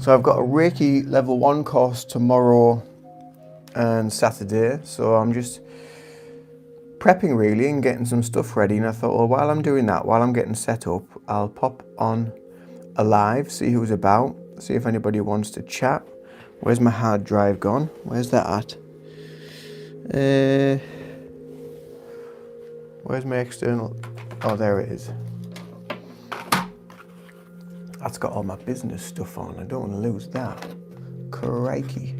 So I've got a Reiki level 1 course tomorrow and Saturday, so I'm just prepping really and getting some stuff ready, and I thought, well, while I'm doing that, while I'm getting set up, I'll pop on a live, see who's about, see if anybody wants to chat. Where's my hard drive gone? Where's that at? Where's my external? Oh, there it is. That's got all my business stuff on. I don't want to lose that. Crikey.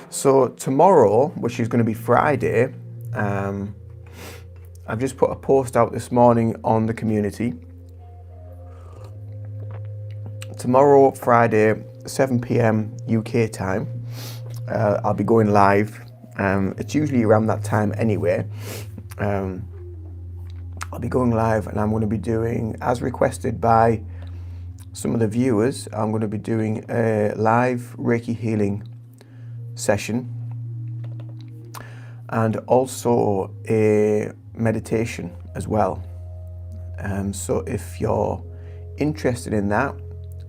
So tomorrow, which is going to be Friday, I've just put a post out this morning on the community. Tomorrow, Friday, 7 p.m. UK time, I'll be going live. It's usually around that time anyway. I'll be going live, and I'm going to be doing, as requested by some of the viewers, I'm going to be doing a live Reiki healing session and also a meditation as well. So if you're interested in that,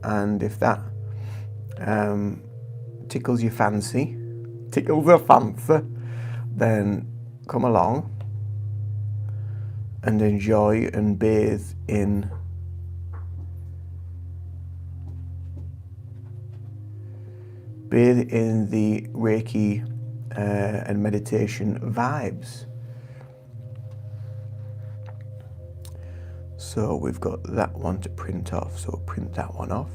and if that tickles your fancy, then come along and enjoy and bathe in the Reiki and meditation vibes. So we've got that one to print off, so print that one off.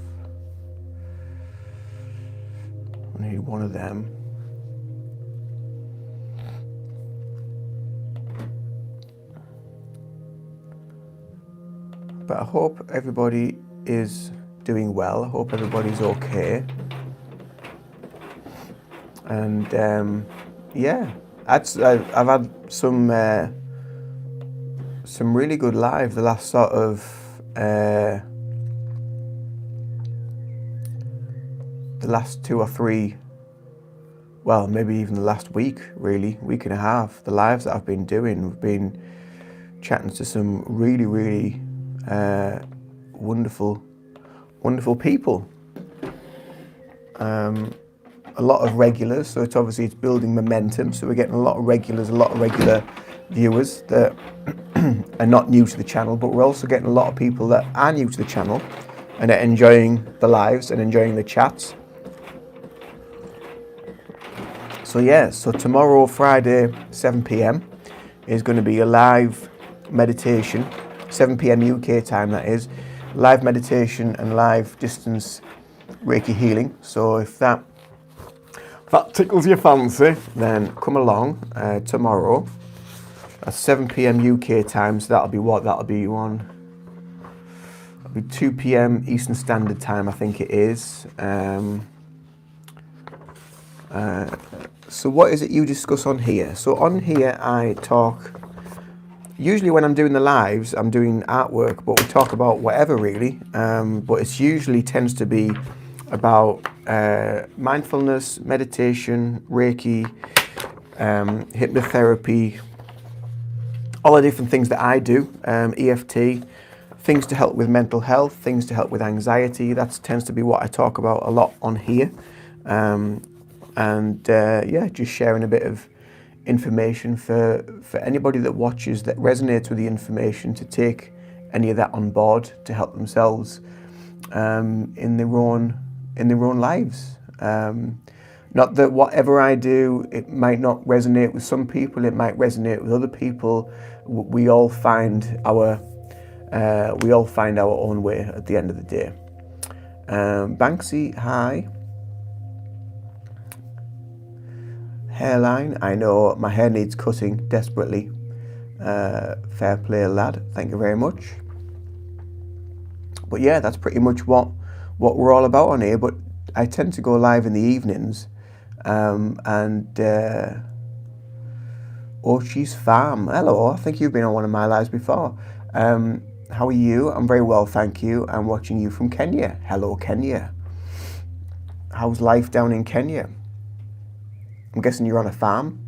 I need one of them. But I hope everybody is doing well. I hope everybody's okay. And yeah, I've had some really good live the last sort of the last 2 or 3, well, maybe even the last week, really, week and a half. The lives that I've been doing, we've been chatting to some really, really wonderful people. A lot of regulars, so it's building momentum. So we're getting a lot of regular viewers that are not new to the channel, but we're also getting a lot of people that are new to the channel and are enjoying the lives and enjoying the chats. So yeah, so tomorrow, Friday, 7 p.m. is going to be a live meditation, 7 p.m. UK time, that is, live meditation and live distance Reiki healing. So if that tickles your fancy, then come along tomorrow at 7 p.m. UK time. So that'll be 2 p.m. Eastern Standard Time, I think it is. So what is it you discuss on here? So on here I talk, usually when I'm doing the lives, I'm doing artwork, but we talk about whatever really. But it usually tends to be about mindfulness, meditation, Reiki, hypnotherapy, all the different things that I do, EFT, things to help with mental health, things to help with anxiety. That tends to be what I talk about a lot on here. Yeah, just sharing a bit of information for anybody that watches that resonates with the information, to take any of that on board to help themselves in their own lives. Not that whatever I do, it might not resonate with some people, it might resonate with other people. We all find our own way at the end of the day. Banksy, hi. Hairline, I know my hair needs cutting desperately. Fair play, lad. Thank you very much. But yeah, that's pretty much what we're all about on here. But I tend to go live in the evenings. She's Farm. Hello, I think you've been on one of my lives before. How are you? I'm very well, thank you. I'm watching you from Kenya. Hello, Kenya. How's life down in Kenya? I'm guessing you're on a farm.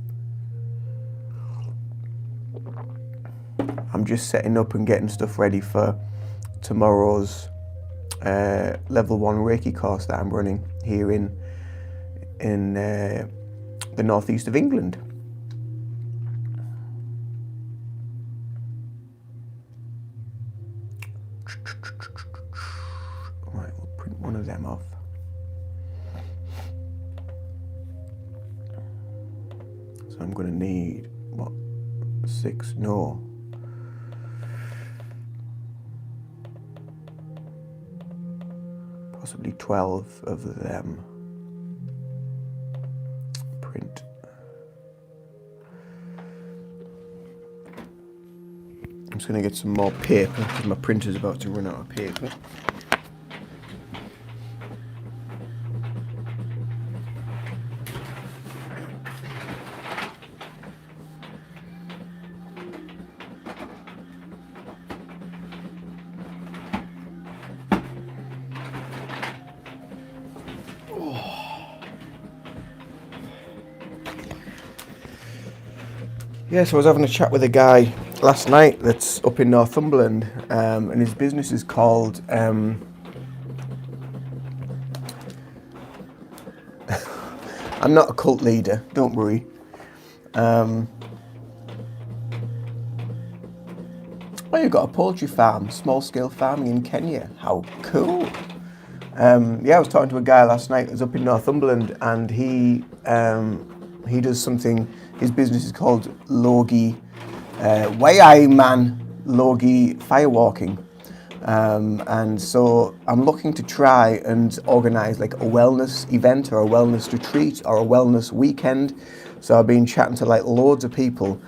I'm just setting up and getting stuff ready for tomorrow's level 1 Reiki course that I'm running here in the northeast of England. Right, we'll print one of them off. So I'm going to need, what, 6? No. Possibly 12 of them. Print. I'm just going to get some more paper because my printer's about to run out of paper. Yeah, so I was having a chat with a guy last night that's up in Northumberland, and his business is called, I'm not a cult leader, don't worry. Oh, you've got a poultry farm, small-scale farming in Kenya. How cool. Yeah, I was talking to a guy last night that's up in Northumberland, and he does something. His business is called Logi Logi Firewalking, and so I'm looking to try and organise like a wellness event or a wellness retreat or a wellness weekend. So I've been chatting to like loads of people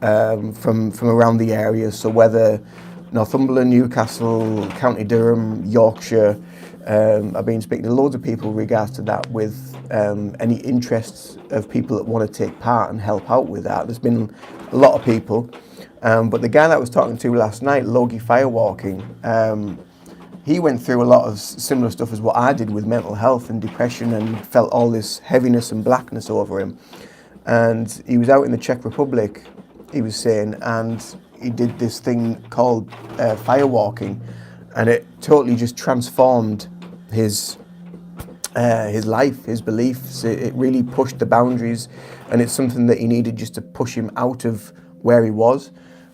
from around the area. So whether Northumberland, Newcastle, County Durham, Yorkshire. I've been speaking to loads of people in regards to that with any interests of people that want to take part and help out with that. There's been a lot of people, but the guy that I was talking to last night, Logi Firewalking, he went through a lot of similar stuff as what I did with mental health and depression and felt all this heaviness and blackness over him. And he was out in the Czech Republic, he was saying, and he did this thing called firewalking, and it totally just transformed his life, his beliefs. It really pushed the boundaries, and it's something that he needed just to push him out of where he was.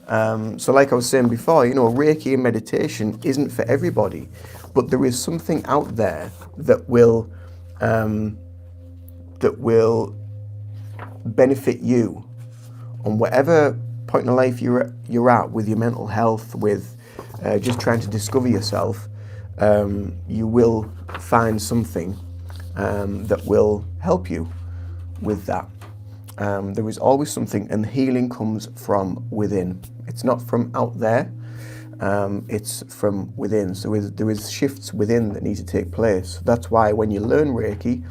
So like I was saying before, you know, Reiki and meditation isn't for everybody, but there is something out there that will benefit you on whatever point in life you're at with your mental health, with just trying to discover yourself. You will find something that will help you with that. There is always something, and healing comes from within. It's not from out there, it's from within. So there is shifts within that need to take place. That's why when you learn Reiki,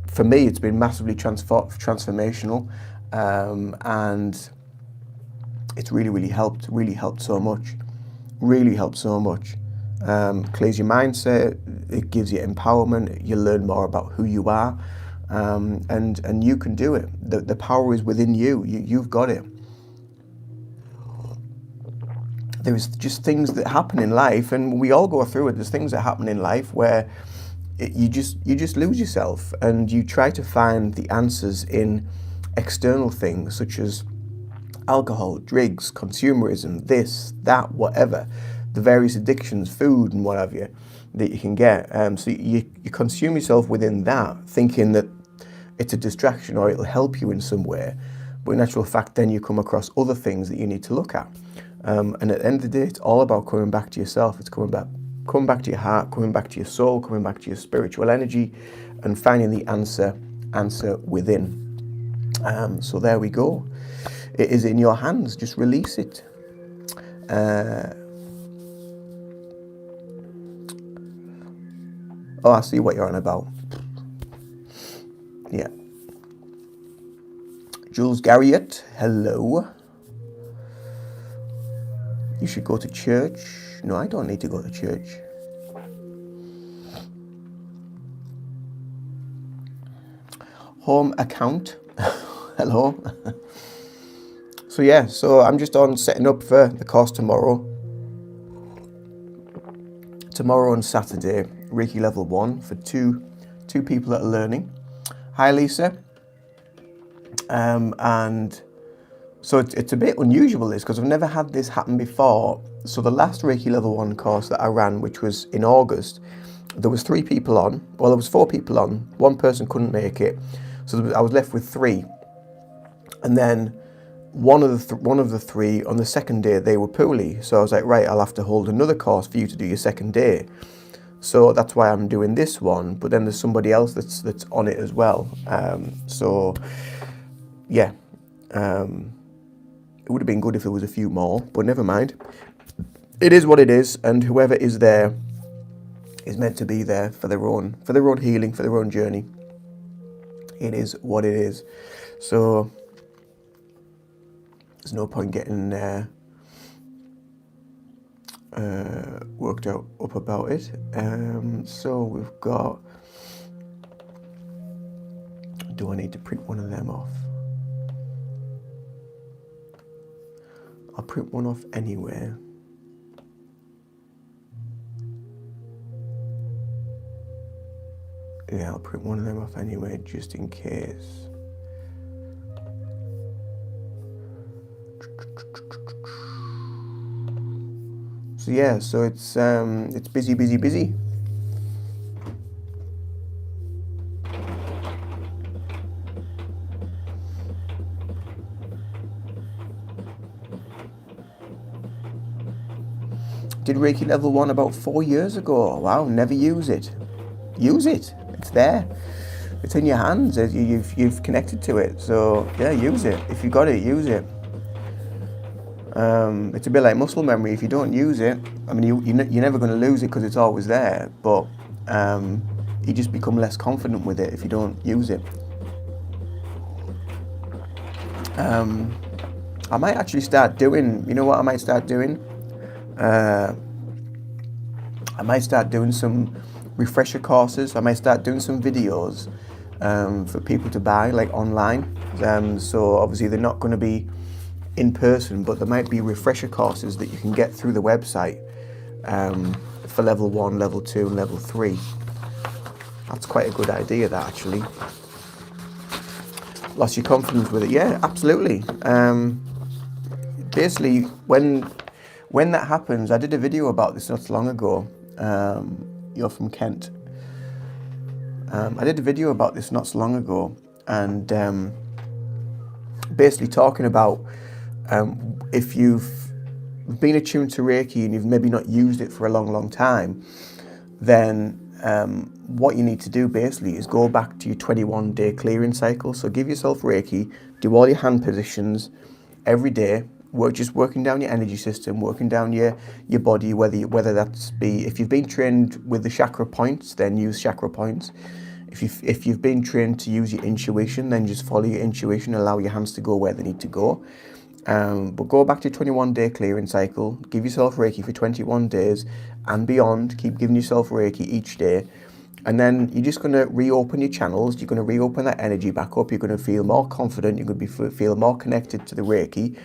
for me, it's been massively transformational, and it's really helped so much. Clears your mindset, it gives you empowerment, you learn more about who you are, and you can do it. The power is within you. You've got it. There's just things that happen in life, and we all go through it. There's things that happen in life where you just lose yourself, and you try to find the answers in external things such as alcohol, drugs, consumerism, this, that, whatever, the various addictions, food and what have you, that you can get. So you consume yourself within that, thinking that it's a distraction or it'll help you in some way. But in actual fact, then you come across other things that you need to look at. And at the end of the day, it's all about coming back to yourself. It's coming back to your heart, coming back to your soul, coming back to your spiritual energy, and finding the answer within. So there we go. It is in your hands. Just release it. Oh, I see what you're on about. Yeah. Jules Garriott, hello. You should go to church. No, I don't need to go to church. Home account. Hello. So I'm just on setting up for the course tomorrow. Tomorrow and Saturday, Reiki level 1 for two people that are learning. Hi Lisa. And so it's a bit unusual this, because I've never had this happen before. So the last Reiki level 1 course that I ran, which was in August, there was 3 people on. Well, there was 4 people on. One person couldn't make it, so I was left with 3. And then one of the 3 on the second day, they were poorly. So I was like, right, I'll have to hold another course for you to do your second day. So that's why I'm doing this one. But then there's somebody else that's on it as well. It would have been good if there was a few more, but never mind. It is what it is, and whoever is there is meant to be there for their own healing, for their own journey. It is what it is. So there's no point getting worked up about it. So we've got. Do I need to print one of them off? I'll print one off anyway. Yeah, I'll print one of them off anyway, just in case. So it's busy. Did Reiki level 1 about 4 years ago. Wow, never use it. Use it. It's there. It's in your hands. You've connected to it. So yeah, use it. If you got it, use it. It's a bit like muscle memory. If you don't use it, I mean, you're never going to lose it because it's always there. But you just become less confident with it if you don't use it. I might actually start doing. You know what I might start doing? I might start doing some refresher courses. I might start doing some videos for people to buy, like online. So obviously they're not going to be in person, but there might be refresher courses that you can get through the website for level 1, level 2, and level 3. That's quite a good idea, that actually. Lost your confidence with it? Yeah, absolutely. Basically, when that happens, I did a video about this not so long ago. You're from Kent. I did a video about this not so long ago, and basically talking about if you've been attuned to Reiki and you've maybe not used it for a long time, then what you need to do basically is go back to your 21-day clearing cycle. So give yourself Reiki, do all your hand positions every day. Just working down your energy system, working down your body, whether that's be, if you've been trained with the chakra points, then use chakra points. If you've been trained to use your intuition, then just follow your intuition, allow your hands to go where they need to go. But go back to 21-day clearing cycle, give yourself Reiki for 21 days and beyond, keep giving yourself Reiki each day. And then you're just going to reopen your channels, you're going to reopen that energy back up, you're going to feel more confident, you're going to feel more connected to the Reiki,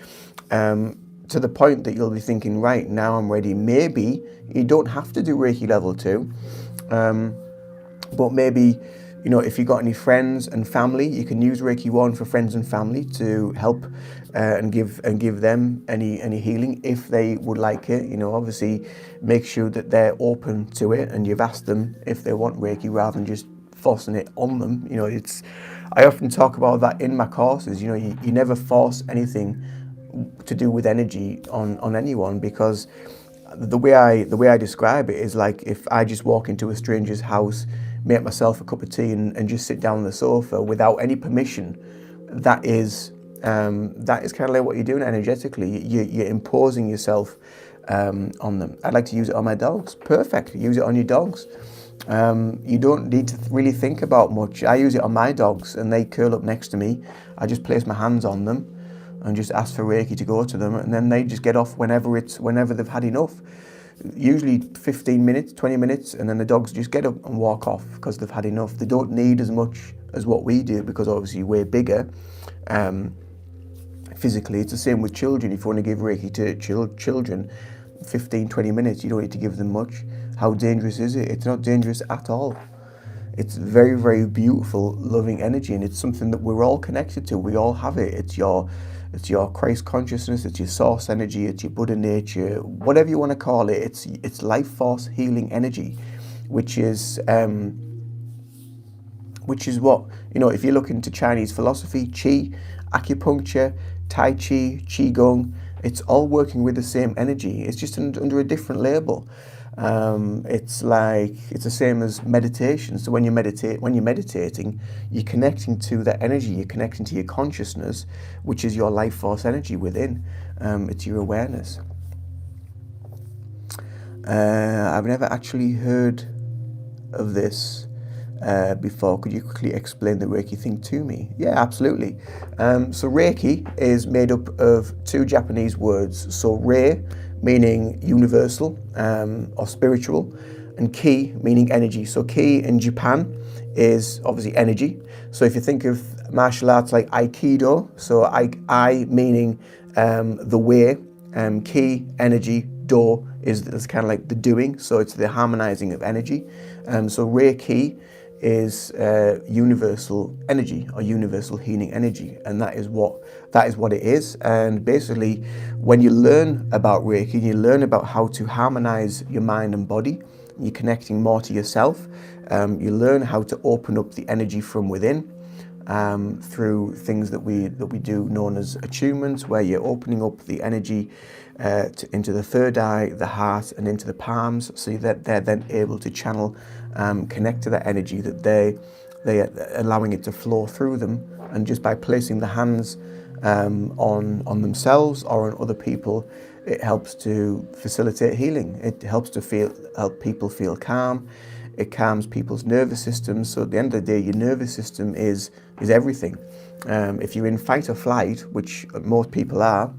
to the point that you'll be thinking, right, now I'm ready. Maybe you don't have to do Reiki level 2, but maybe, you know, if you've got any friends and family, you can use Reiki 1 for friends and family to help and give them any healing if they would like it. You know, obviously make sure that they're open to it and you've asked them if they want Reiki rather than just forcing it on them. You know, I often talk about that in my courses. You know, you never force anything to do with energy on anyone, because the way I describe it is like if I just walk into a stranger's house, make myself a cup of tea and just sit down on the sofa without any permission, that is kind of like what you're doing energetically. You're imposing yourself on them. I'd like to use it on my dogs. Perfect. Use it on your dogs. You don't need to really think about much. I use it on my dogs and they curl up next to me. I just place my hands on them and just ask for Reiki to go to them, and then they just get off whenever they've had enough. Usually 15 minutes, 20 minutes, and then the dogs just get up and walk off because they've had enough. They don't need as much as what we do because obviously we're bigger. physically. It's the same with children. If you want to give Reiki to children, 15, 20 minutes, you don't need to give them much. How dangerous is it? It's not dangerous at all. It's very, very beautiful, loving energy, and it's something that we're all connected to. We all have it. It's your Christ consciousness, it's your source energy, it's your Buddha nature, whatever you want to call it. It's life force healing energy, which is what, if you look into Chinese philosophy, Qi, acupuncture, Tai Chi, Qigong, it's all working with the same energy. It's just under a different label. It's the same as meditation. So when you're meditating, you're connecting to that energy. You're connecting to your consciousness, which is your life force energy within. It's your awareness. I've never actually heard of this before. Could you quickly explain the Reiki thing to me? Yeah, absolutely. So Reiki is made up of two Japanese words. So Rei, meaning universal or spiritual, and Ki, meaning energy. So Ki in Japan is obviously energy. So if you think of martial arts like Aikido, so I meaning the way, Ki, energy, Do is kind of like the doing, so it's the harmonizing of energy. So Reiki is universal energy or universal healing energy, and that is what it is. And basically, when you learn about Reiki, you learn about how to harmonize your mind and body. You're connecting more to yourself. You learn how to open up the energy from within through things that we do known as attunements, where you're opening up the energy into the third eye, the heart, and into the palms, so that they're then able to channel, connect to that energy, that they are allowing it to flow through them. And just by placing the hands on themselves or on other people, it helps to facilitate healing. It helps to help people feel calm. It calms people's nervous systems. So at the end of the day, your nervous system is everything. If you're in fight or flight, which most people are,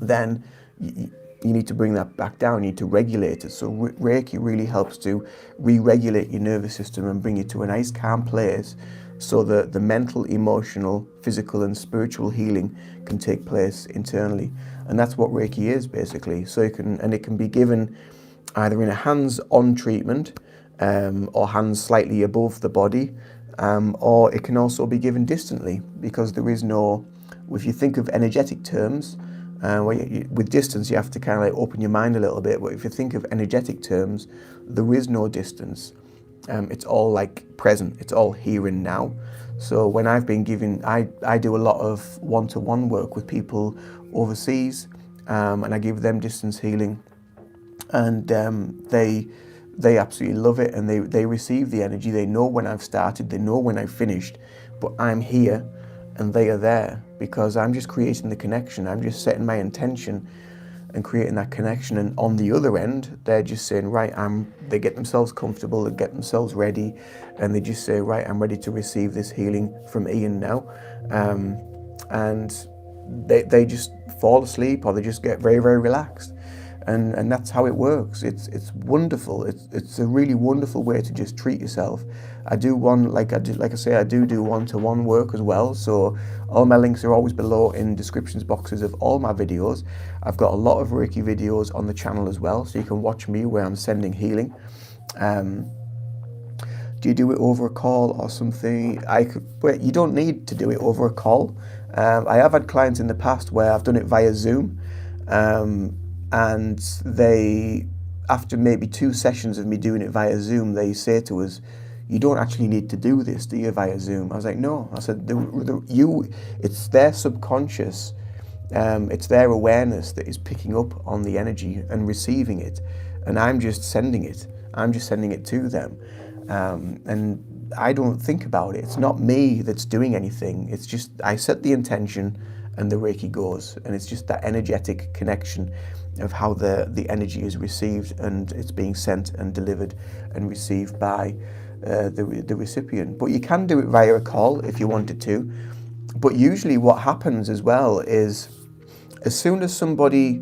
then you need to bring that back down. You need to regulate it. So Reiki really helps to re-regulate your nervous system and bring you to a nice calm place, so that the mental, emotional, physical and spiritual healing can take place internally. And that's what Reiki is, basically. So it can be given either in a hands-on treatment, or hands slightly above the body, or it can also be given distantly, because there is no, if you think of energetic terms, with distance you have to kind of like open your mind a little bit, but if you think of energetic terms, there is no distance. It's all like present, it's all here and now. So when I've been given, I do a lot of one-to-one work with people overseas, and I give them distance healing, and they absolutely love it, and they receive the energy. They know when I've started, they know when I've finished, but I'm here and they are there, because I'm just creating the connection. I'm just setting my intention and creating that connection. And on the other end, they're just saying, right, they get themselves comfortable, they get themselves ready, and they just say, right, I'm ready to receive this healing from Ian now. And they just fall asleep, or they just get very, very relaxed. And that's how it works. It's wonderful. It's a really wonderful way to just treat yourself. I do one-to-one work as well. So all my links are always below in descriptions boxes of all my videos. I've got a lot of Reiki videos on the channel as well, so you can watch me where I'm sending healing. Do you do it over a call or something? But you don't need to do it over a call. I have had clients in the past where I've done it via Zoom. And they, after maybe 2 sessions of me doing it via Zoom, they say to us, you don't actually need to do this, do you, via Zoom? I was like, no. I said, it's their subconscious, it's their awareness that is picking up on the energy and receiving it. And I'm just sending it. I'm just sending it to them. And I don't think about it. It's not me that's doing anything. It's just, I set the intention and the Reiki goes. And it's just that energetic connection of how the energy is received, and it's being sent and delivered and received by the recipient. But you can do it via a call if you wanted to. But usually what happens as well is, as soon as somebody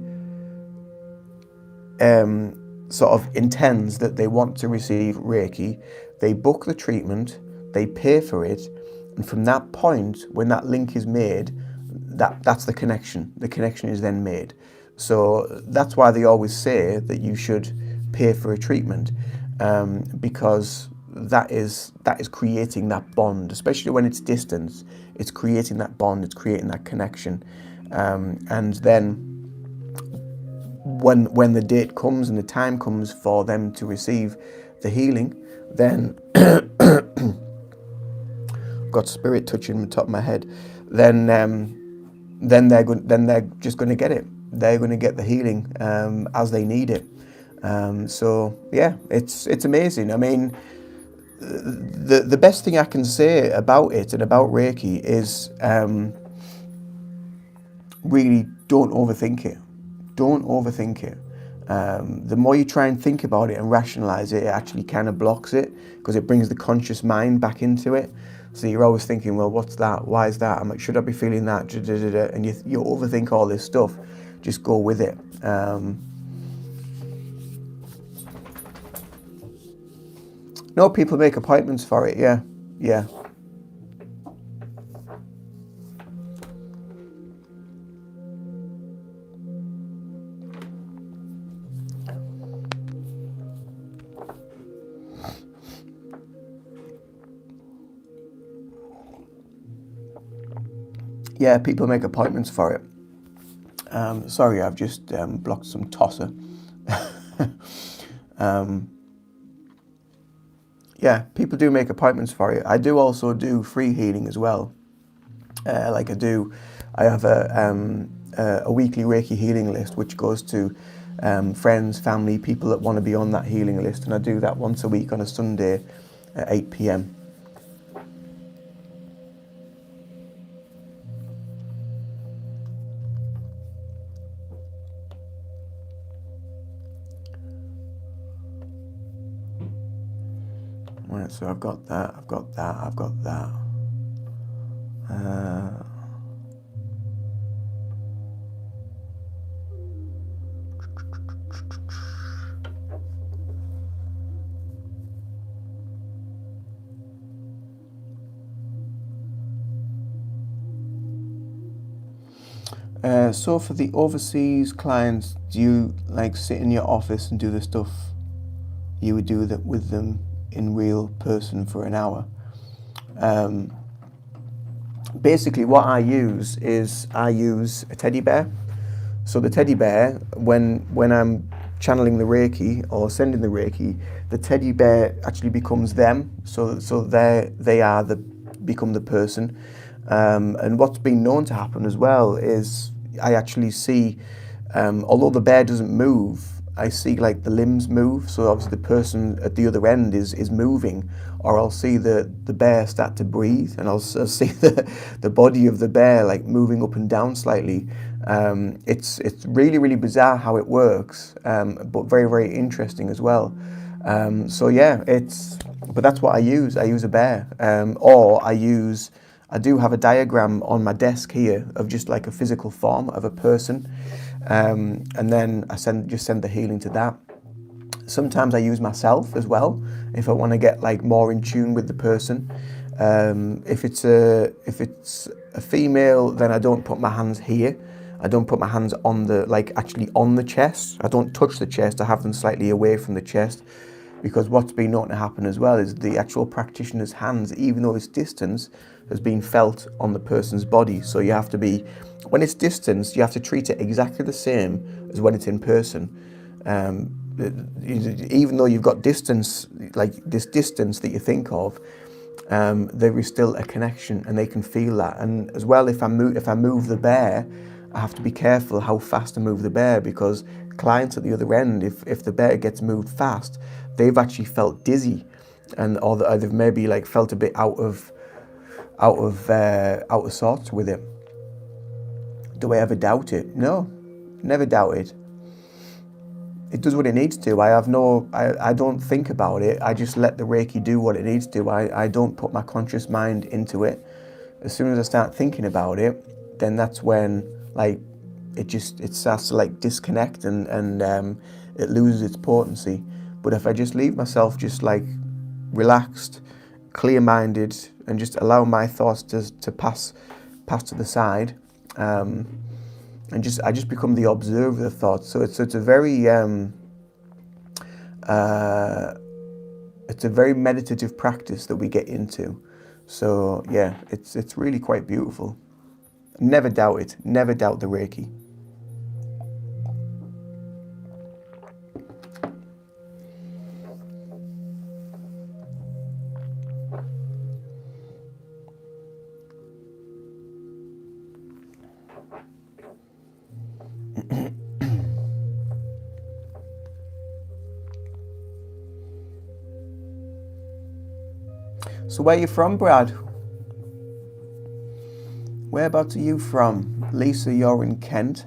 sort of intends that they want to receive Reiki, they book the treatment, they pay for it, and from that point, when that link is made, that's the connection. The connection is then made. So that's why they always say that you should pay for a treatment, because that is creating that bond, especially when it's distance. It's creating that bond. It's creating that connection, and then when the date comes and the time comes for them to receive the healing, then got spirit touching the top of my head. Then they're just going to get it. They're going to get the healing as they need it. So yeah, it's amazing. I mean, the best thing I can say about it and about Reiki is really don't overthink it. Don't overthink it. The more you try and think about it and rationalize it, it actually kind of blocks it, because it brings the conscious mind back into it. So you're always thinking, well, what's that? Why is that? I'm like, should I be feeling that? And you overthink all this stuff. Just go with it. No, people make appointments for it. Yeah. Yeah, people make appointments for it. Sorry, I've just blocked some tosser. Yeah, people do make appointments for it. I do also do free healing as well. I have a weekly Reiki healing list, which goes to friends, family, people that want to be on that healing list. And I do that once a week on a Sunday at 8 p.m. Right, so I've got that. So for the overseas clients, do you like sit in your office and do the stuff you would do that with them in real person for an hour? Basically what I use is a teddy bear. So the teddy bear, when I'm channeling the Reiki or sending the Reiki, the teddy bear actually becomes them. So they become the person. And what's been known to happen as well is I actually see, although the bear doesn't move, I see like the limbs move. So obviously the person at the other end is moving, or I'll see the bear start to breathe, and I'll see the body of the bear like moving up and down slightly. It's really, really bizarre how it works, but very, very interesting as well. So yeah, but that's what I use. I use a bear, or I do have a diagram on my desk here of just like a physical form of a person, and then I just send the healing to that. Sometimes I use myself as well if I want to get like more in tune with the person. If it's a female, then I don't put my hands here. I don't put my hands on actually on the chest. I don't touch the chest. I have them slightly away from the chest, because what's been known to happen as well is the actual practitioner's hands, even though it's distance, has been felt on the person's body. So you have to when it's distance, you have to treat it exactly the same as when it's in person. Even though you've got distance, like this distance that you think of, there is still a connection, and they can feel that. And as well, if I move the bear, I have to be careful how fast I move the bear, because clients at the other end, if the bear gets moved fast, they've actually felt dizzy, or they've maybe like felt a bit out of sorts with it. Do I ever doubt it? No, never doubt it. It does what it needs to. I don't think about it. I just let the Reiki do what it needs to. I don't put my conscious mind into it. As soon as I start thinking about it, then that's when like it starts to like disconnect, and it loses its potency. But if I just leave myself just like relaxed, clear-minded, and just allow my thoughts to pass to the side, and I just become the observer of the thoughts. So it's a very meditative practice that we get into. So yeah, it's really quite beautiful. Never doubt it. Never doubt the Reiki. So where are you from, Brad? Whereabouts are you from? Lisa, you're in Kent.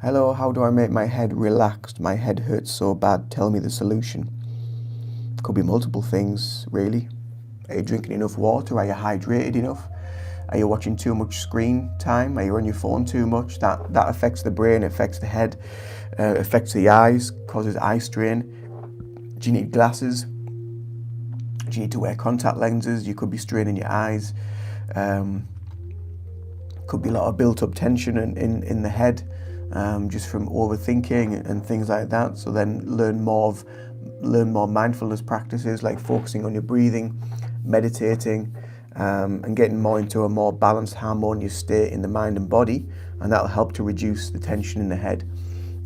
Hello, how do I make my head relaxed? My head hurts so bad. Tell me the solution. Could be multiple things, really. Are you drinking enough water? Are you hydrated enough? Are you watching too much screen time? Are you on your phone too much? That affects the brain, affects the head, affects the eyes, causes eye strain. Do you need glasses? Do you need to wear contact lenses? You could be straining your eyes. Could be a lot of built-up tension in the head, just from overthinking and things like that. So then learn more mindfulness practices, like focusing on your breathing, meditating, and getting more into a more balanced, harmonious state in the mind and body, and that'll help to reduce the tension in the head.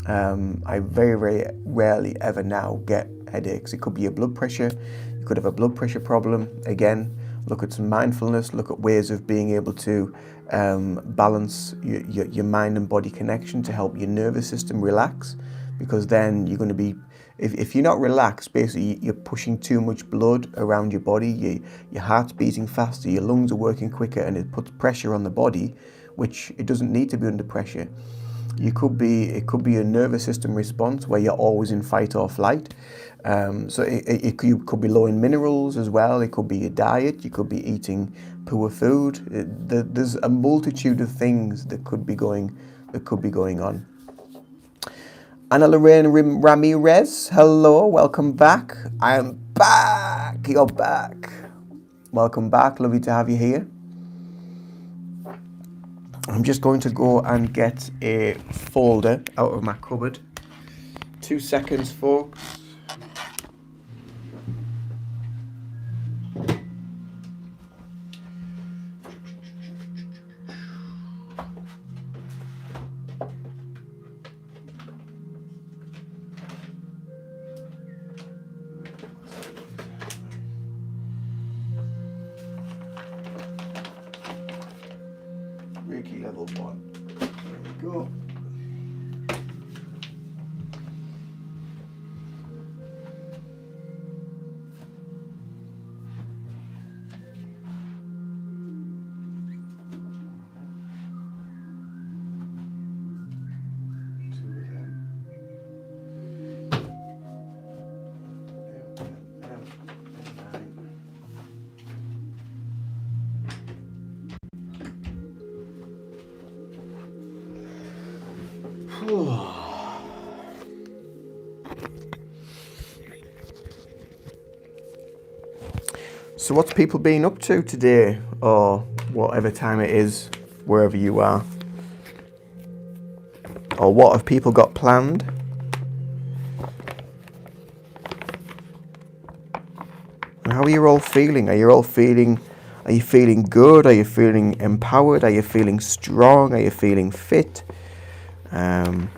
I very, very rarely ever now get headaches. It could be your blood pressure. You could have a blood pressure problem. Again, look at some mindfulness, look at ways of being able to balance your mind and body connection to help your nervous system relax, because then you're going to be, if you're not relaxed, basically you're pushing too much blood around your body, your heart's beating faster, your lungs are working quicker, and it puts pressure on the body, which it doesn't need to be under pressure. It could be a nervous system response where you're always in fight or flight. So you could be low in minerals as well. It could be your diet. You could be eating poor food. There's a multitude of things that could be going on. Anna Lorraine Ramirez, hello, welcome back. I am back. You're back. Welcome back. Lovely to have you here. I'm just going to go and get a folder out of my cupboard. 2 seconds, folks. Reiki level 1. There we go. So what's people been up to today, or whatever time it is, wherever you are? Or what have people got planned? And how are you all feeling? Are you feeling good? Are you feeling empowered? Are you feeling strong? Are you feeling fit? How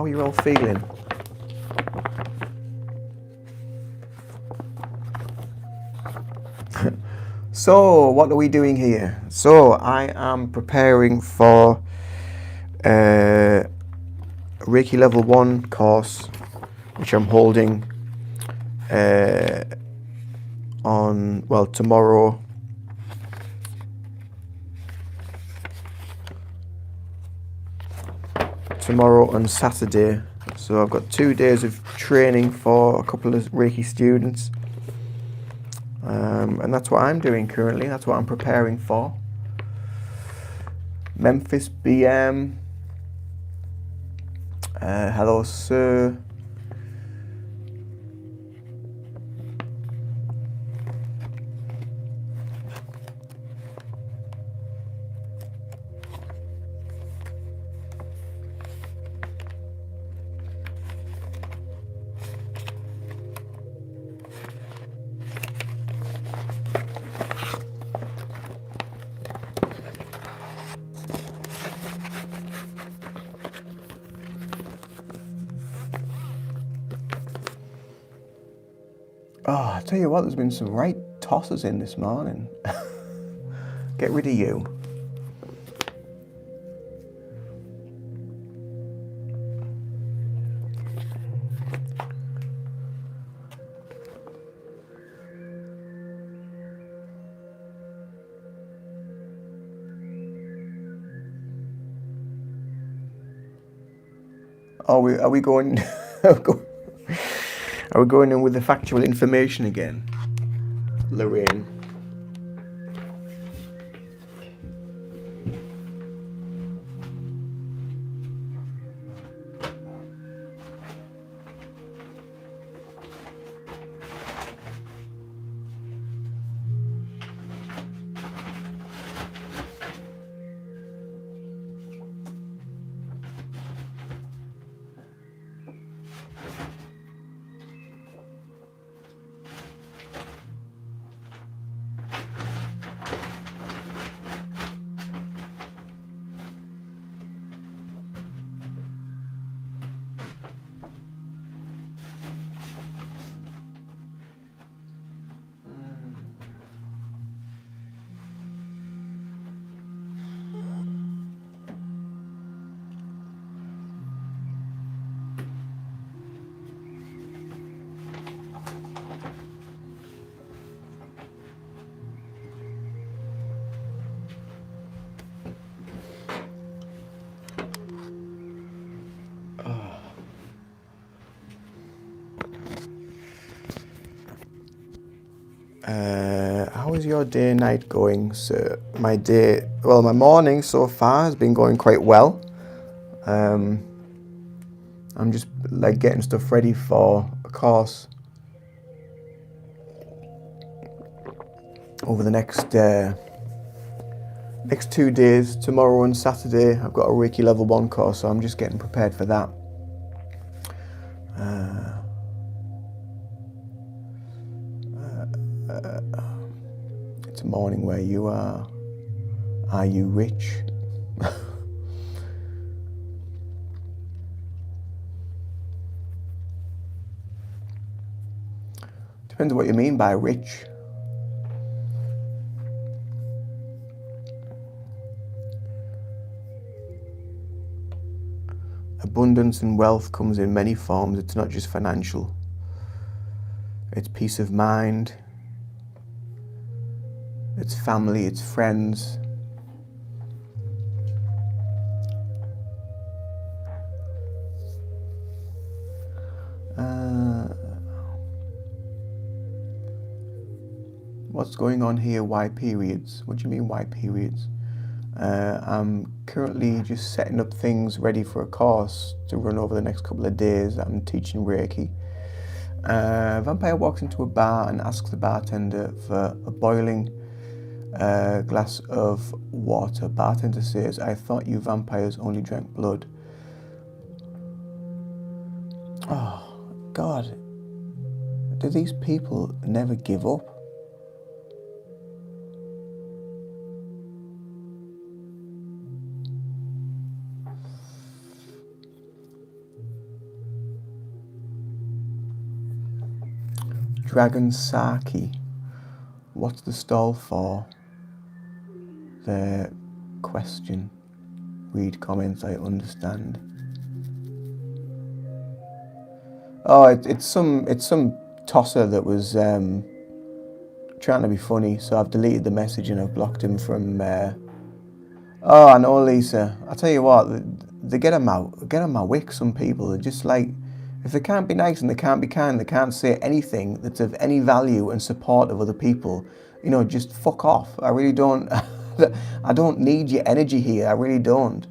are you all feeling? So, what are we doing here? So, I am preparing for a Reiki Level 1 course, which I'm holding tomorrow. Tomorrow and Saturday. So I've got 2 days of training for a couple of Reiki students. And that's what I'm doing currently. That's what I'm preparing for. Memphis BM. Hello, sir. tell you what, there's been some right tossers in this morning. Get rid of you. Are we going? Are we going in with the factual information again, Lorraine? How is your day night going, sir? My morning so far has been going quite well. I'm just like getting stuff ready for a course over the next 2 days. Tomorrow and Saturday I've got a Reiki level 1 course, so I'm just getting prepared for that. It's a morning where you are. Are you rich? Depends what you mean by rich. Abundance and wealth comes in many forms. It's not just financial. It's peace of mind. It's family, it's friends. What's going on here? Why periods? What do you mean, why periods? I'm currently just setting up things ready for a course to run over the next couple of days. I'm teaching Reiki. Vampire walks into a bar and asks the bartender for a boiling glass of water. Bartender says, "I thought you vampires only drank blood." Oh, God. Do these people never give up? Dragon Saki. What's the stall for? The question. Read comments, I understand. Oh, it's some tosser that was trying to be funny, so I've deleted the message and I've blocked him from. Oh, I know, Lisa. I tell you what, they get on my wick. Some people are just like, if they can't be nice and they can't be kind, they can't say anything that's of any value and support of other people, just fuck off. I really don't. I don't need your energy here. I really don't.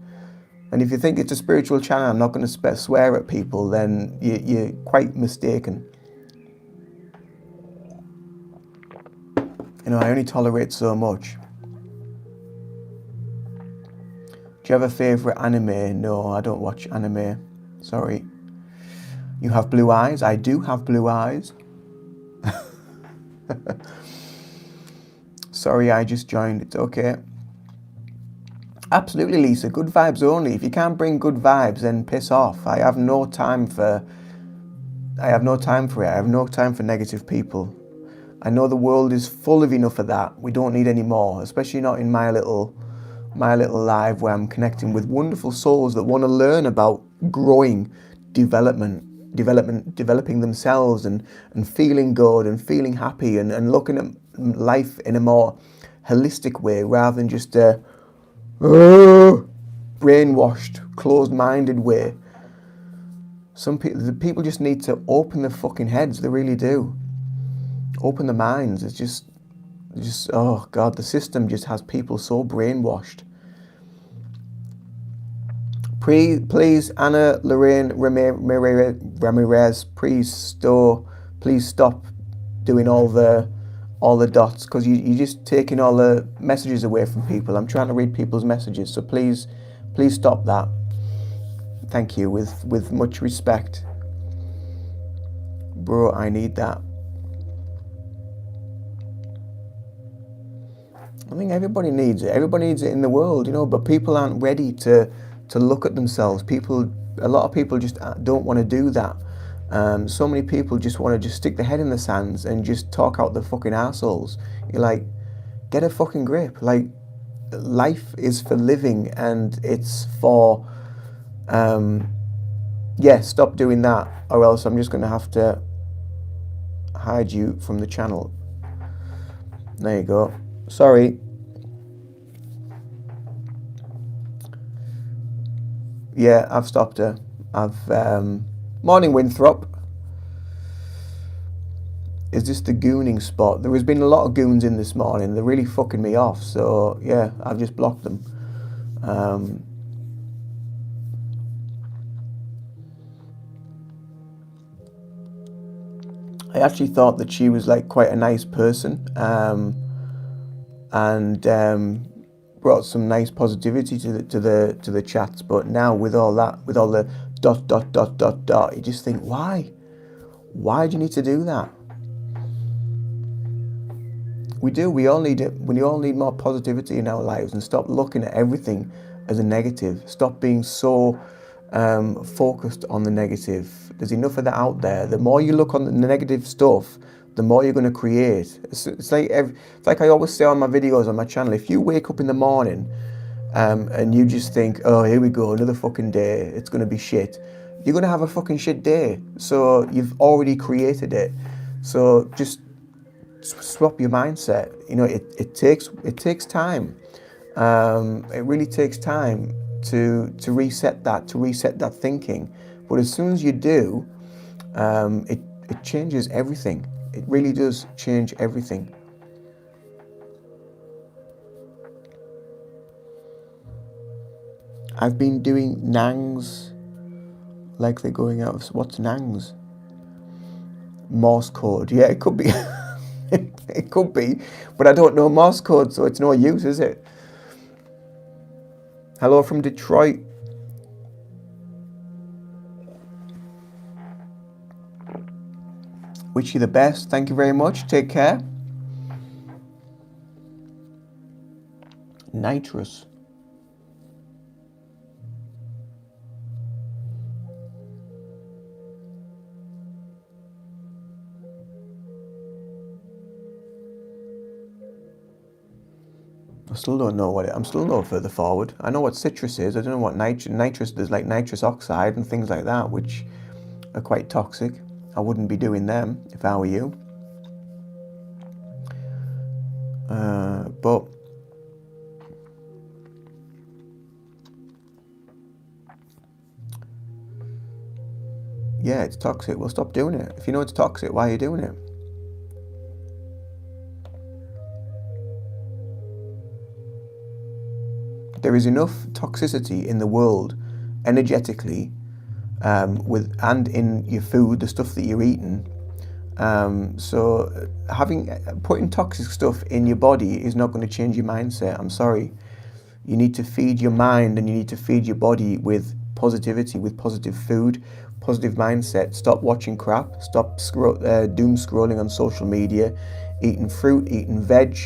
And if you think it's a spiritual channel, I'm not going to swear at people, then you're quite mistaken. I only tolerate so much. Do you have a favourite anime? No, I don't watch anime. Sorry. You have blue eyes? I do have blue eyes. Sorry, I just joined. It's okay. Absolutely, Lisa. Good vibes only. If you can't bring good vibes, then piss off. I have no time for it. I have no time for negative people. I know the world is full of enough of that. We don't need any more, especially not in my little life where I'm connecting with wonderful souls that want to learn about growing, developing themselves and feeling good and feeling happy and looking at life in a more holistic way rather than just a brainwashed, closed-minded way. The people just need to open their fucking heads. They really do. Open their minds. It's just oh God, the system just has people so brainwashed. Please, Anna Lorraine Ramirez, please stop doing all the dots, because you're just taking all the messages away from people. I'm trying to read people's messages, so please stop that. Thank you, with much respect. Bro, I need that. I think everybody needs it. Everybody needs it in the world, but people aren't ready to look at themselves. A lot of people just don't want to do that. So many people just want to just stick their head in the sands and just talk out their fucking assholes. You're like, get a fucking grip. Like, life is for living, and it's for, stop doing that, or else I'm just going to have to hide you from the channel. There you go. Sorry. Yeah, I've stopped her. Morning, Winthrop. Is this the gooning spot? There has been a lot of goons in this morning. They're really fucking me off. So, yeah, I've just blocked them. I actually thought that she was like quite a nice person. And brought some nice positivity to the chats, but now with all the ... you just think, why do you need to do that? We all need it. We all need more positivity in our lives, and stop looking at everything as a negative. Stop being so focused on the negative. There's enough of that out there. The more you look on the negative stuff, the more you're going to create. It's like I always say on my videos on my channel, if you wake up in the morning and you just think, oh, here we go, another fucking day, it's going to be shit, you're going to have a fucking shit day. So you've already created it. So just swap your mindset. It takes time. It really takes time to reset that thinking. But as soon as you do, it changes everything. It really does change everything. I've been doing nangs, like they're going out of... What's nangs? Morse code. Yeah, it could be. It could be. But I don't know Morse code, so it's no use, is it? Hello from Detroit. Wish you the best. Thank you very much. Take care. Nitrous. I still don't know I'm still no further forward. I know what citrus is. I don't know what nitrous. There's like nitrous oxide and things like that, which are quite toxic. I wouldn't be doing them if I were you. But yeah, it's toxic. Well, stop doing it. If you know it's toxic, why are you doing it? There is enough toxicity in the world, energetically, and in your food, the stuff that you're eating. So putting toxic stuff in your body is not going to change your mindset. I'm sorry. You need to feed your mind, and you need to feed your body with positivity, with positive food, positive mindset. Stop watching crap. Stop doom scrolling on social media. Eating fruit, eating veg,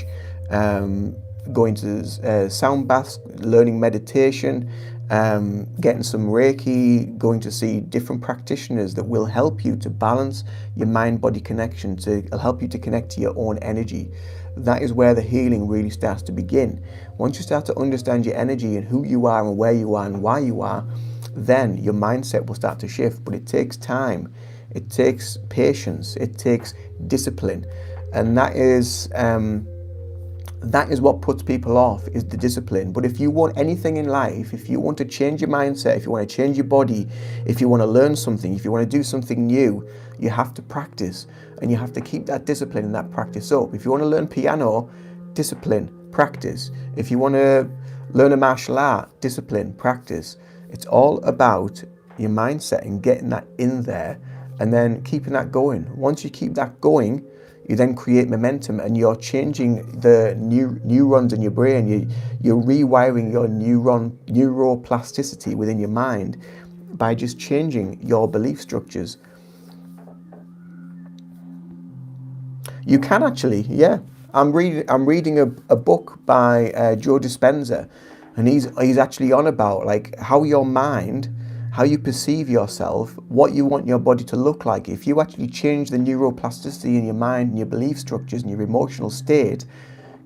going to sound baths, learning meditation, getting some Reiki, going to see different practitioners that will help you to balance your mind-body connection, to help you to connect to your own energy. That is where the healing really starts to begin. Once you start to understand your energy and who you are and where you are and why you are, then your mindset will start to shift. But it takes time, it takes patience, it takes discipline, and that is what puts people off, is the discipline. But if you want anything in life, if you want to change your mindset, if you want to change your body, if you want to learn something, if you want to do something new, you have to practice, and you have to keep that discipline and that practice up. If you want to learn piano, discipline, practice. If you want to learn a martial art, discipline, practice. It's all about your mindset and getting that in there and then keeping that going. Once you keep that going, you then create momentum, and you're changing the neurons in your brain. You're rewiring your neuroplasticity within your mind by just changing your belief structures. You can actually, yeah. I'm reading a book by Joe Dispenza, and he's actually on about like how your mind, how you perceive yourself, what you want your body to look like. If you actually change the neuroplasticity in your mind and your belief structures and your emotional state,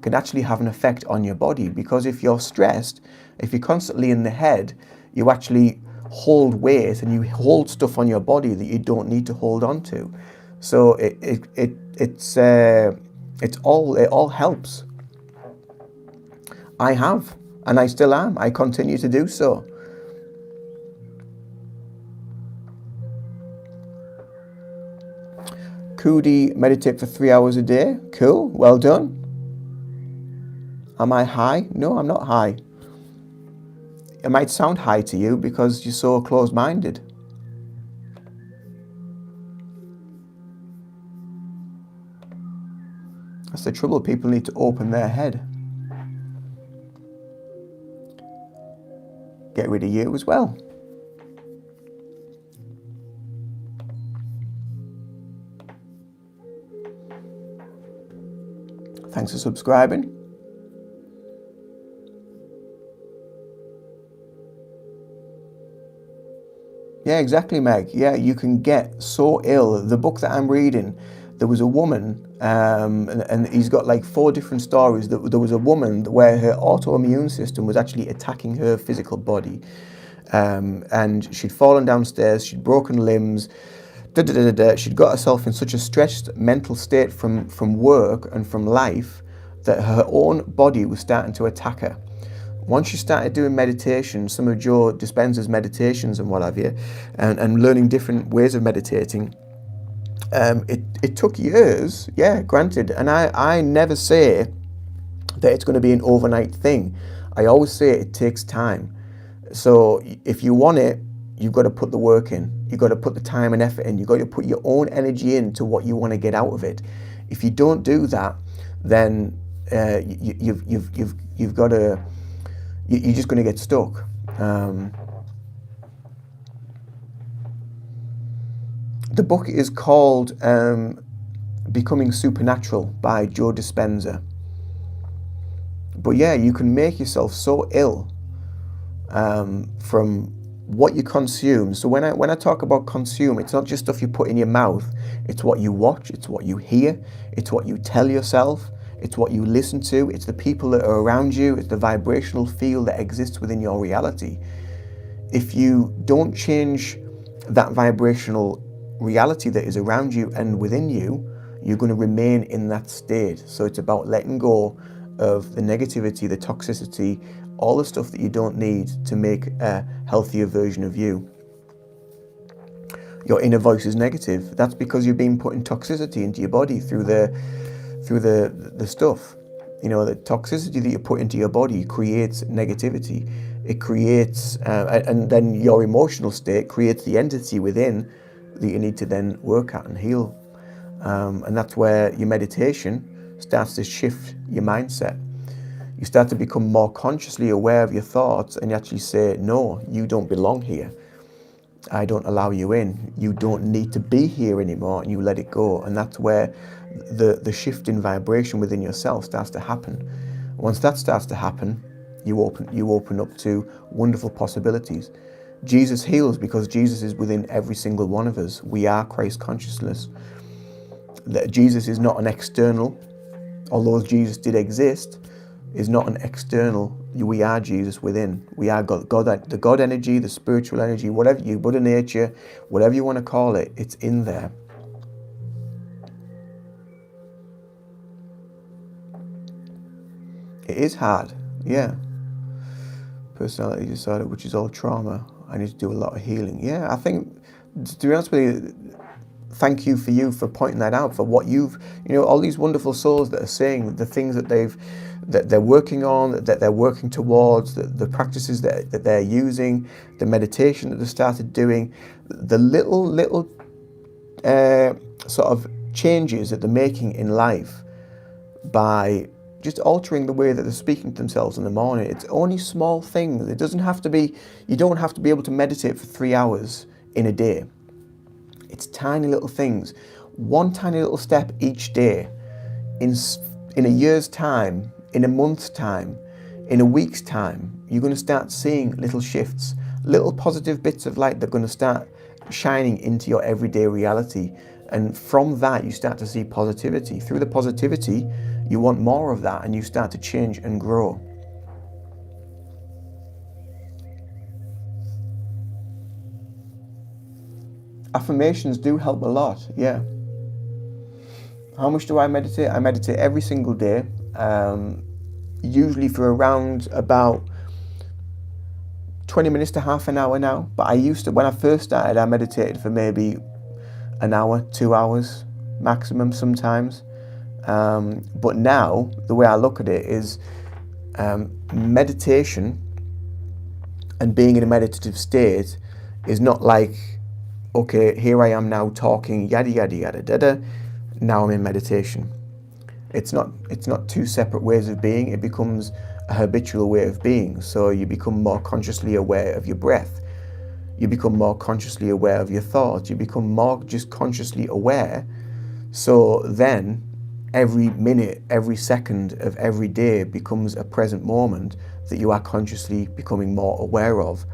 can actually have an effect on your body. Because if you're stressed, if you're constantly in the head, you actually hold weight and you hold stuff on your body that you don't need to hold on to. So it all helps. I have, and I still am. I continue to do so. Cootie, meditate for 3 hours a day. Cool, well done. Am I high? No, I'm not high. It might sound high to you because you're so closed-minded. That's the trouble. People need to open their head. Get rid of you as well. Thanks for subscribing. Yeah, exactly, Meg. Yeah, you can get so ill. The book that I'm reading, there was a woman, and he's got like 4 different stories. There was a woman where her autoimmune system was actually attacking her physical body. And she'd fallen downstairs, she'd broken limbs, she'd got herself in such a stressed mental state from work and from life that her own body was starting to attack her. Once she started doing meditation, some of Joe Dispenza's meditations and what have you, and learning different ways of meditating, it took years, yeah, granted. And I never say that it's going to be an overnight thing. I always say it takes time. So if you want it, you've got to put the work in. You've got to put the time and effort in. You've got to put your own energy into what you want to get out of it. If you don't do that, then you've got to. You're just going to get stuck. The book is called Becoming Supernatural by Joe Dispenza. But yeah, you can make yourself so ill from what you consume. So when I talk about consume, it's not just stuff you put in your mouth. It's what you watch, it's what you hear, it's what you tell yourself, it's what you listen to, it's the people that are around you, it's the vibrational field that exists within your reality. If you don't change that vibrational reality that is around you and within you, you're going to remain in that state. So it's about letting go of the negativity, the toxicity, all the stuff that you don't need to make a healthier version of you. Your inner voice is negative. That's because you've been putting toxicity into your body through the stuff. You know, the toxicity that you put into your body creates negativity. It creates, and then your emotional state creates the entity within that you need to then work at and heal. And that's where your meditation starts to shift your mindset. You start to become more consciously aware of your thoughts, and you actually say, no, you don't belong here. I don't allow you in. You don't need to be here anymore, and you let it go. And that's where the shift in vibration within yourself starts to happen. Once that starts to happen, you open up to wonderful possibilities. Jesus heals because Jesus is within every single one of us. We are Christ consciousness. That Jesus is not an external, although Jesus did exist, is not an external. We are Jesus within. We are God, the God energy, the spiritual energy, whatever you, Buddha nature, whatever you want to call it, it's in there. It is hard, yeah. Personality disorder, which is all trauma. I need to do a lot of healing. Yeah, I think, to be honest with you, thank you for pointing that out, for what you've, all these wonderful souls that are saying the things that they're working on, that they're working towards, the practices that they're using, the meditation that they started doing, the little sort of changes that they're making in life by just altering the way that they're speaking to themselves in the morning. It's only small things. It doesn't have to be, you don't have to be able to meditate for 3 hours in a day. It's tiny little things. One tiny little step each day. In a year's time, in a month's time, in a week's time, you're going to start seeing little shifts, little positive bits of light that are going to start shining into your everyday reality. And from that, you start to see positivity. Through the positivity, you want more of that, and you start to change and grow. Affirmations do help a lot, yeah. How much do I meditate? I meditate every single day, usually for around about 20 minutes to half an hour now. But I used to, when I first started, I meditated for maybe an hour, 2 hours maximum sometimes. But now, the way I look at it is meditation and being in a meditative state is not like, okay, here I am now talking, yada, yada, yada, da. Now I'm in meditation. It's not two separate ways of being. It becomes a habitual way of being. So you become more consciously aware of your breath. You become more consciously aware of your thoughts. You become more just consciously aware. So then every minute, every second of every day becomes a present moment that you are consciously becoming more aware of.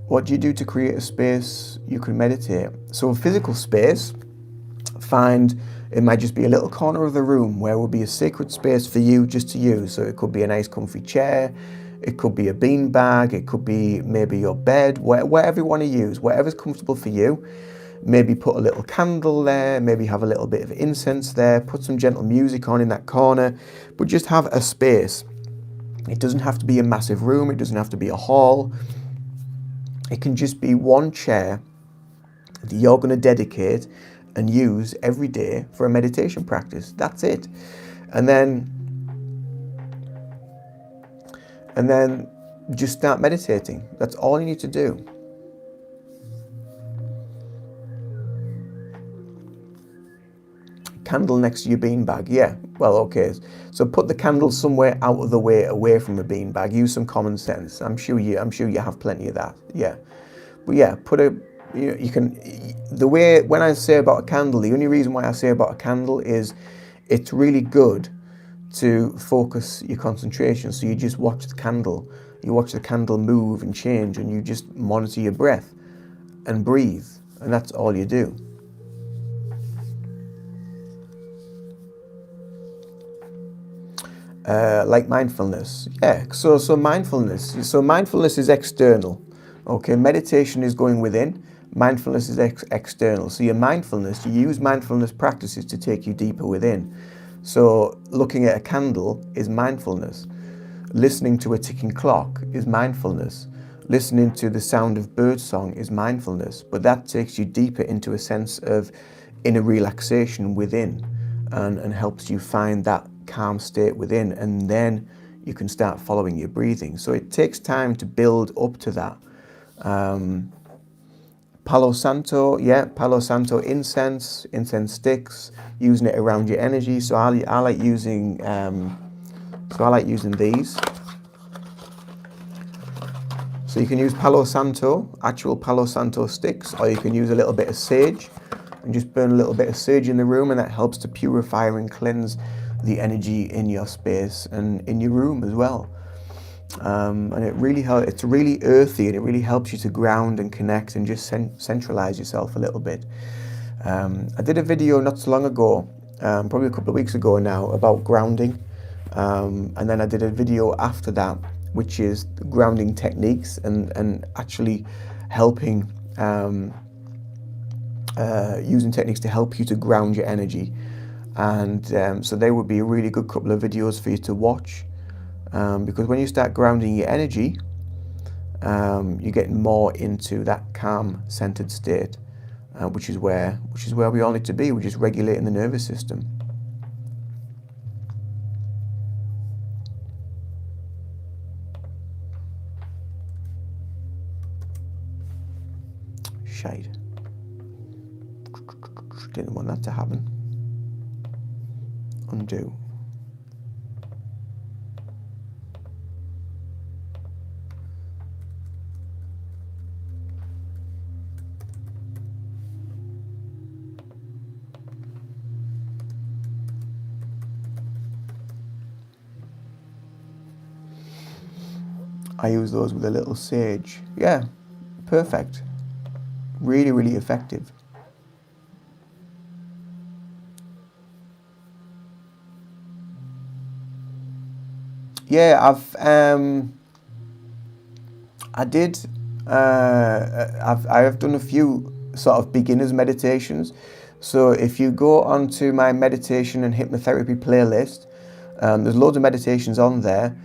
What do you do to create a space you can meditate? So a physical space, it might just be a little corner of the room where will be a sacred space for you just to use. So it could be a nice comfy chair, it could be a bean bag, it could be maybe your bed, whatever you want to use, whatever's comfortable for you. Maybe put a little candle there, maybe have a little bit of incense there, put some gentle music on in that corner, but just have a space. It doesn't have to be a massive room, it doesn't have to be a hall. It can just be one chair that you're going to dedicate and use every day for a meditation practice. That's it. And then just start meditating. That's all you need to do. Candle next to your beanbag, yeah. Well, okay. So put the candle somewhere out of the way, away from the beanbag. Use some common sense. I'm sure you have plenty of that. Yeah, but yeah, you can. The way when I say about a candle, the only reason why I say about a candle is it's really good to focus your concentration. So you just watch the candle. You watch the candle move and change, and you just monitor your breath and breathe, and that's all you do. Like mindfulness, yeah. So mindfulness is external. Okay, meditation is going within. Mindfulness is external. So you use mindfulness practices to take you deeper within. So looking at a candle is mindfulness. Listening to a ticking clock is mindfulness. Listening to the sound of birdsong is mindfulness. But that takes you deeper into a sense of inner relaxation within, and helps you find that calm state within, and then you can start following your breathing. So it takes time to build up to that. Palo Santo incense sticks, using it around your energy. So I like using these. So you can use actual Palo Santo sticks, or you can use a little bit of sage and just burn a little bit of sage in the room, and that helps to purify and cleanse the energy in your space and in your room as well. And it really helps. It's really earthy, and it really helps you to ground and connect and just centralize yourself a little bit. I did a video not so long ago, probably a couple of weeks ago now, about grounding, and then I did a video after that, which is grounding techniques and actually helping, using techniques to help you to ground your energy. And so they would be a really good couple of videos for you to watch, because when you start grounding your energy, you're getting more into that calm, centered state, which is where we all need to be. We're just regulating the nervous system. Shite. Didn't want that to happen. Undo. I use those with a little sage. Yeah, perfect. Really, really effective. Yeah, I have done a few sort of beginners meditations. So if you go onto my meditation and hypnotherapy playlist, there's loads of meditations on there,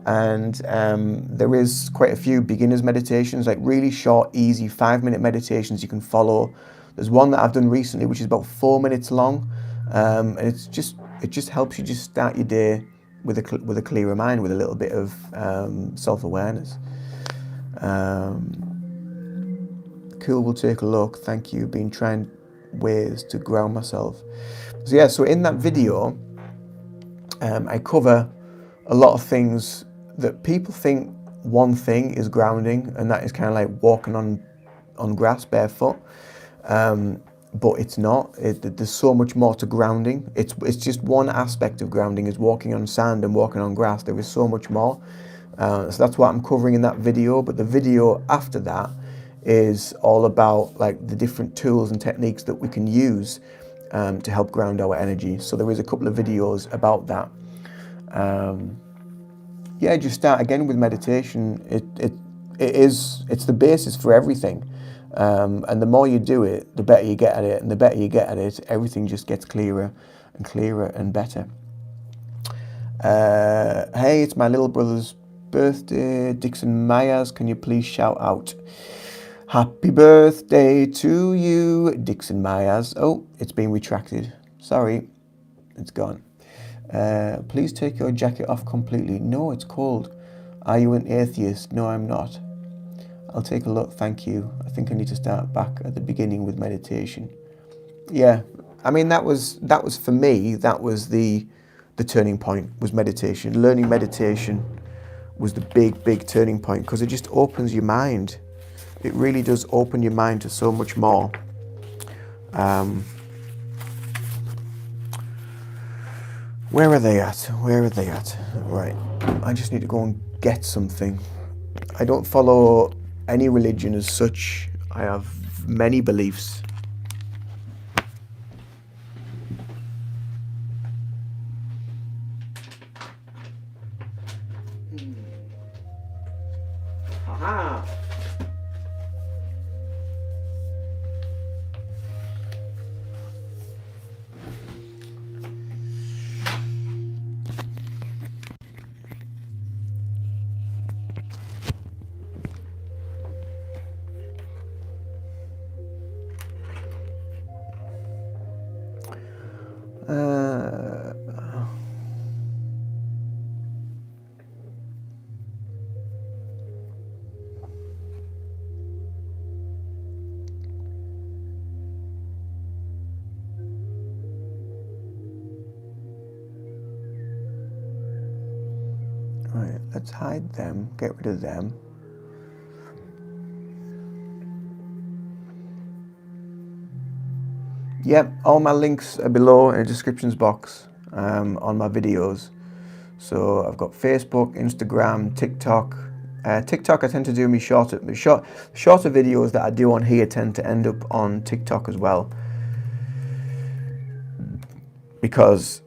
and there is quite a few beginners meditations, like really short, easy 5-minute meditations you can follow. There's one that I've done recently which is about 4 minutes long, and it just helps you just start your day with a clearer mind, with a little bit of self-awareness. Cool, we'll take a look. Thank you. Been trying ways to ground myself. So yeah, so in that video, I cover a lot of things that people think one thing is grounding, and that is kind of like walking on grass barefoot. But it's not. There's so much more to grounding. It's just one aspect of grounding is walking on sand and walking on grass. There is so much more. So that's what I'm covering in that video. But the video after that is all about like the different tools and techniques that we can use to help ground our energy. So there is a couple of videos about that. Yeah, just start again with meditation. It's the basis for everything. And the more you do it, the better you get at it. And the better you get at it, everything just gets clearer and clearer and better. Hey, it's my little brother's birthday. Dixon Myers, can you please shout out? Happy birthday to you, Dixon Myers. Oh, it's been retracted. Sorry, it's gone. Please take your jacket off completely. No, it's cold. Are you an atheist? No, I'm not. I'll take a look, thank you. I think I need to start back at the beginning with meditation. Yeah, I mean that was for me. That was the turning point. Was meditation. Learning meditation was the big turning point, because it just opens your mind. It really does open your mind to so much more. Where are they at? Where are they at? Right. I just need to go and get something. I don't follow any religion as such. I have many beliefs. Aha! Right, let's hide them, get rid of them. Yep, all my links are below in the descriptions box. on my videos. So I've got Facebook, Instagram, TikTok. TikTok, I tend to do shorter videos that I do on here tend to end up on TikTok as well, because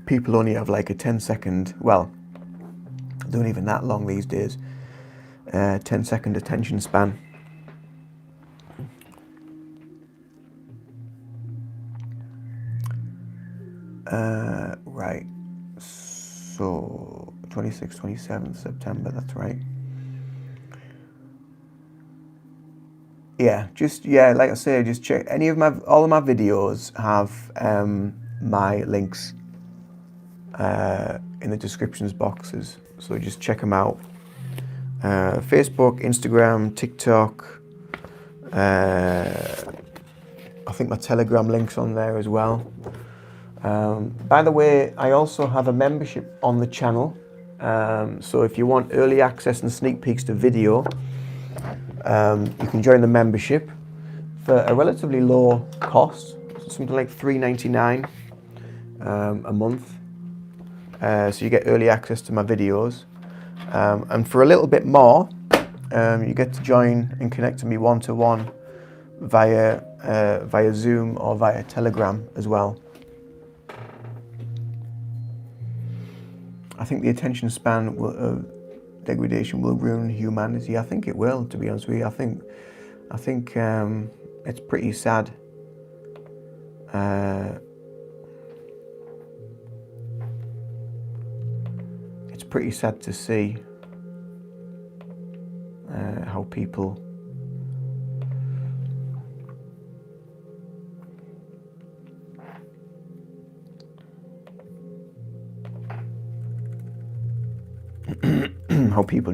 people only have like a 10-second, well, they aren't even that long these days, 10-second attention span. Right, so 26th, 27th September, that's right. Yeah, like I say, just check all of my videos have my links in the descriptions boxes, so just check them out. Facebook, Instagram, TikTok, I think my Telegram link's on there as well. By the way, I also have a membership on the channel, so if you want early access and sneak peeks to video, you can join the membership for a relatively low cost, something like $3.99 a month. So you get early access to my videos, and for a little bit more, you get to join and connect to me one-to-one via Zoom or via Telegram as well. I think the attention span degradation will ruin humanity. I think it will, to be honest with you. I think it's pretty sad. It's pretty sad to see how people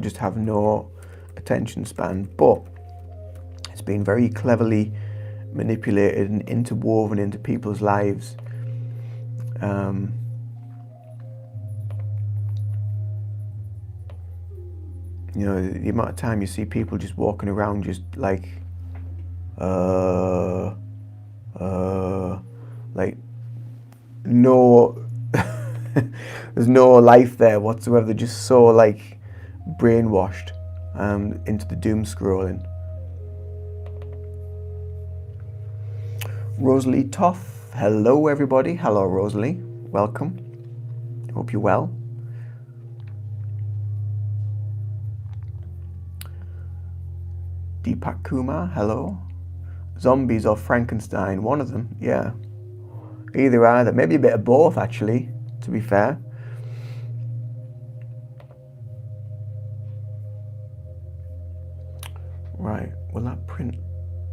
just have no attention span, but it's been very cleverly manipulated and interwoven into people's lives. You know, the amount of time you see people just walking around just like no there's no life there whatsoever. They're just so like brainwashed into the doom scrolling. Rosalie Toff, hello everybody. Hello Rosalie, welcome. Hope you're well. Deepak Kumar, hello. Zombies or Frankenstein, one of them, yeah. Either, maybe a bit of both actually, to be fair. Right, will that print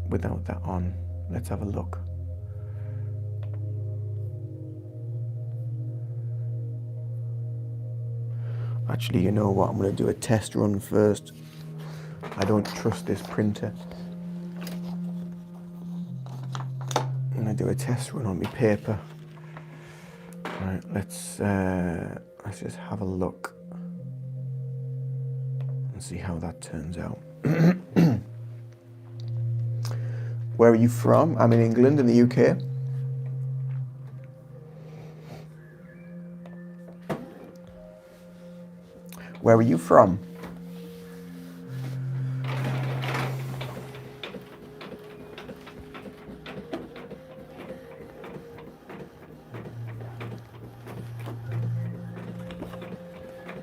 without that on? Let's have a look. Actually, you know what, I'm going to do a test run first. I don't trust this printer. I'm going to do a test run on my paper. Right, let's just have a look and see how that turns out. Where are you from? I'm in England, in the UK. Where are you from?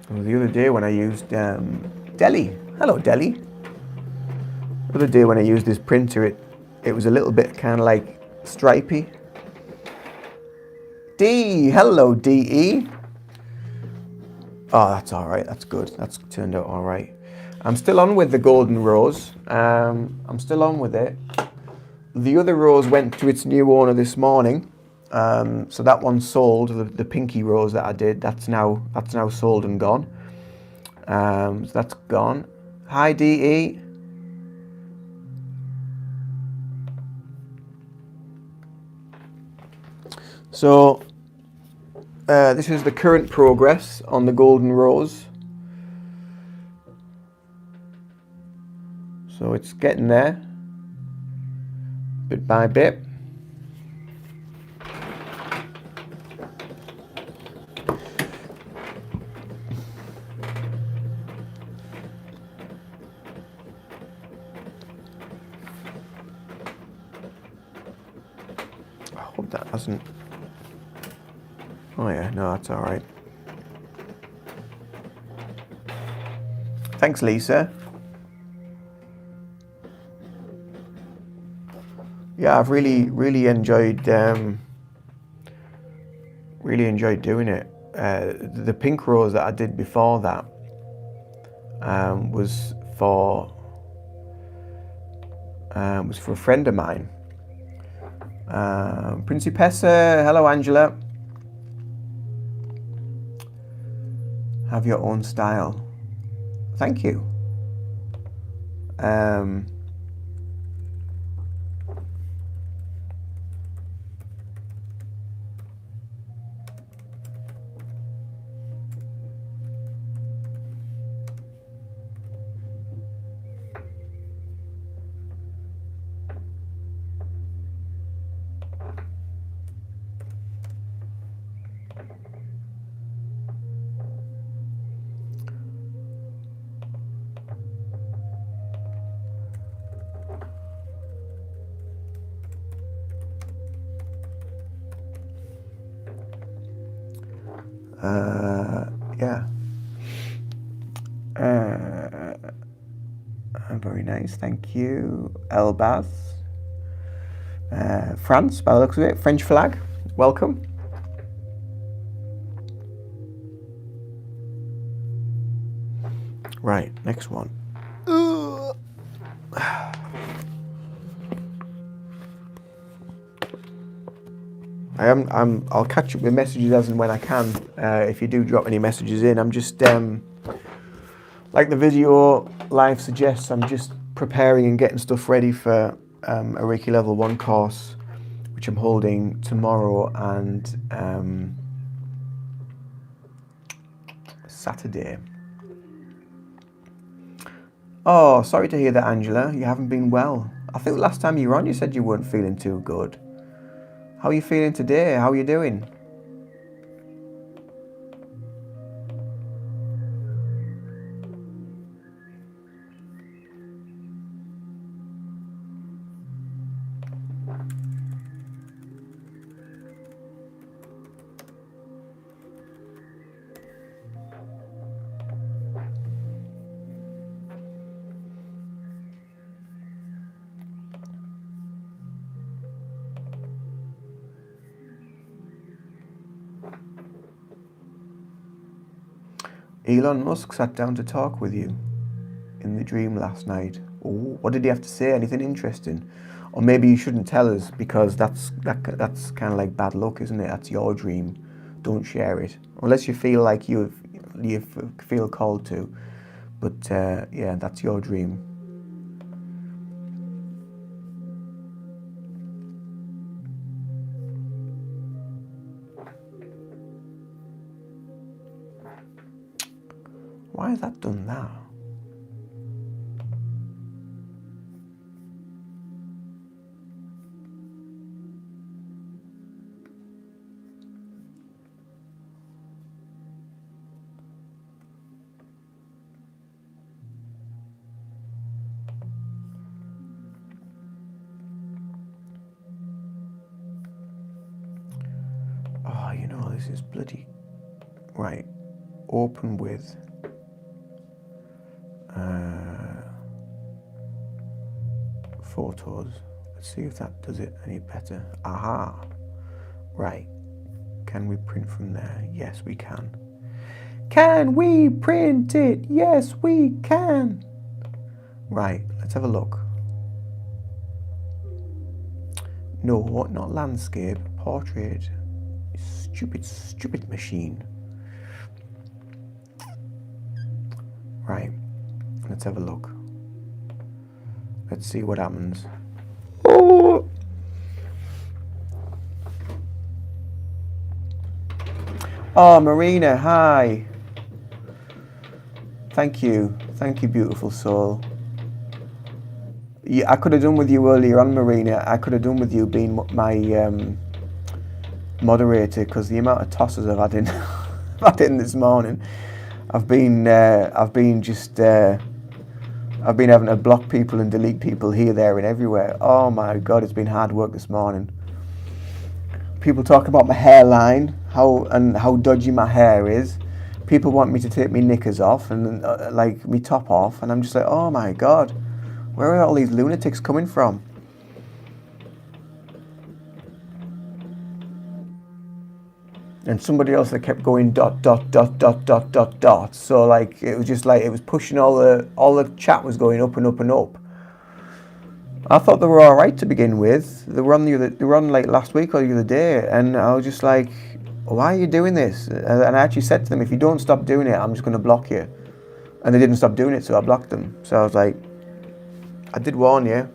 Well, the other day when I used Delhi. Hello, Delhi. The other day when I used this printer, it was a little bit kind of like stripy. D, hello DE. Oh, that's all right. That's good. That's turned out all right. I'm still on with the golden rose. I'm still on with it. The other rose went to its new owner this morning. So that one sold. The pinky rose that I did, that's now sold and gone. So that's gone. Hi DE. So this is the current progress on the golden rose. So it's getting there, bit by bit. That hasn't... Oh yeah, no, that's all right. Thanks, Lisa. Yeah, I've really enjoyed doing it. The pink rose that I did before that was for a friend of mine. Principessa, hello Angela. Have your own style. Thank you. Yeah. Very nice, thank you. Elbaz. France, by the looks of it. French flag, welcome. Right, next one. I'll catch up with messages as and when I can. If you do drop any messages in, I'm just like the video live suggests, I'm just preparing and getting stuff ready for a Reiki Level 1 course, which I'm holding tomorrow and Saturday. Oh, sorry to hear that, Angela. You haven't been well. I think last time you were on, you said you weren't feeling too good. How are you feeling today? How are you doing? Elon Musk sat down to talk with you in the dream last night. Oh, what did he have to say? Anything interesting? Or maybe you shouldn't tell us because that's kind of like bad luck, isn't it? That's your dream. Don't share it unless you feel like you feel called to. But yeah, that's your dream. Why has that done that? Oh, you know, this is bloody... Right, open with... photos. Let's see if that does it any better. Aha! Right. Can we print from there? Yes, we can. Can we print it? Yes, we can. Right, let's have a look. No, not landscape, portrait. Stupid machine. Right, let's have a look. Let's see what happens. Oh! Oh, Marina, hi. Thank you, beautiful soul. Yeah, I could have done with you earlier on, Marina. I could have done with you being my moderator because the amount of tosses I've had in, I've had in this morning. I've been having to block people and delete people here, there, and everywhere. Oh my God, it's been hard work this morning. People talk about my hairline, how dodgy my hair is. People want me to take my knickers off and like me top off, and I'm just like, oh my god, where are all these lunatics coming from? And somebody else that kept going dot dot dot dot dot dot dot. So like it was just like it was pushing all the chat was going up and up and up. I thought they were all right to begin with. They were on like last week or the other day, and I was just like, why are you doing this? And I actually said to them, if you don't stop doing it, I'm just going to block you. And they didn't stop doing it, so I blocked them. So I was like, I did warn you.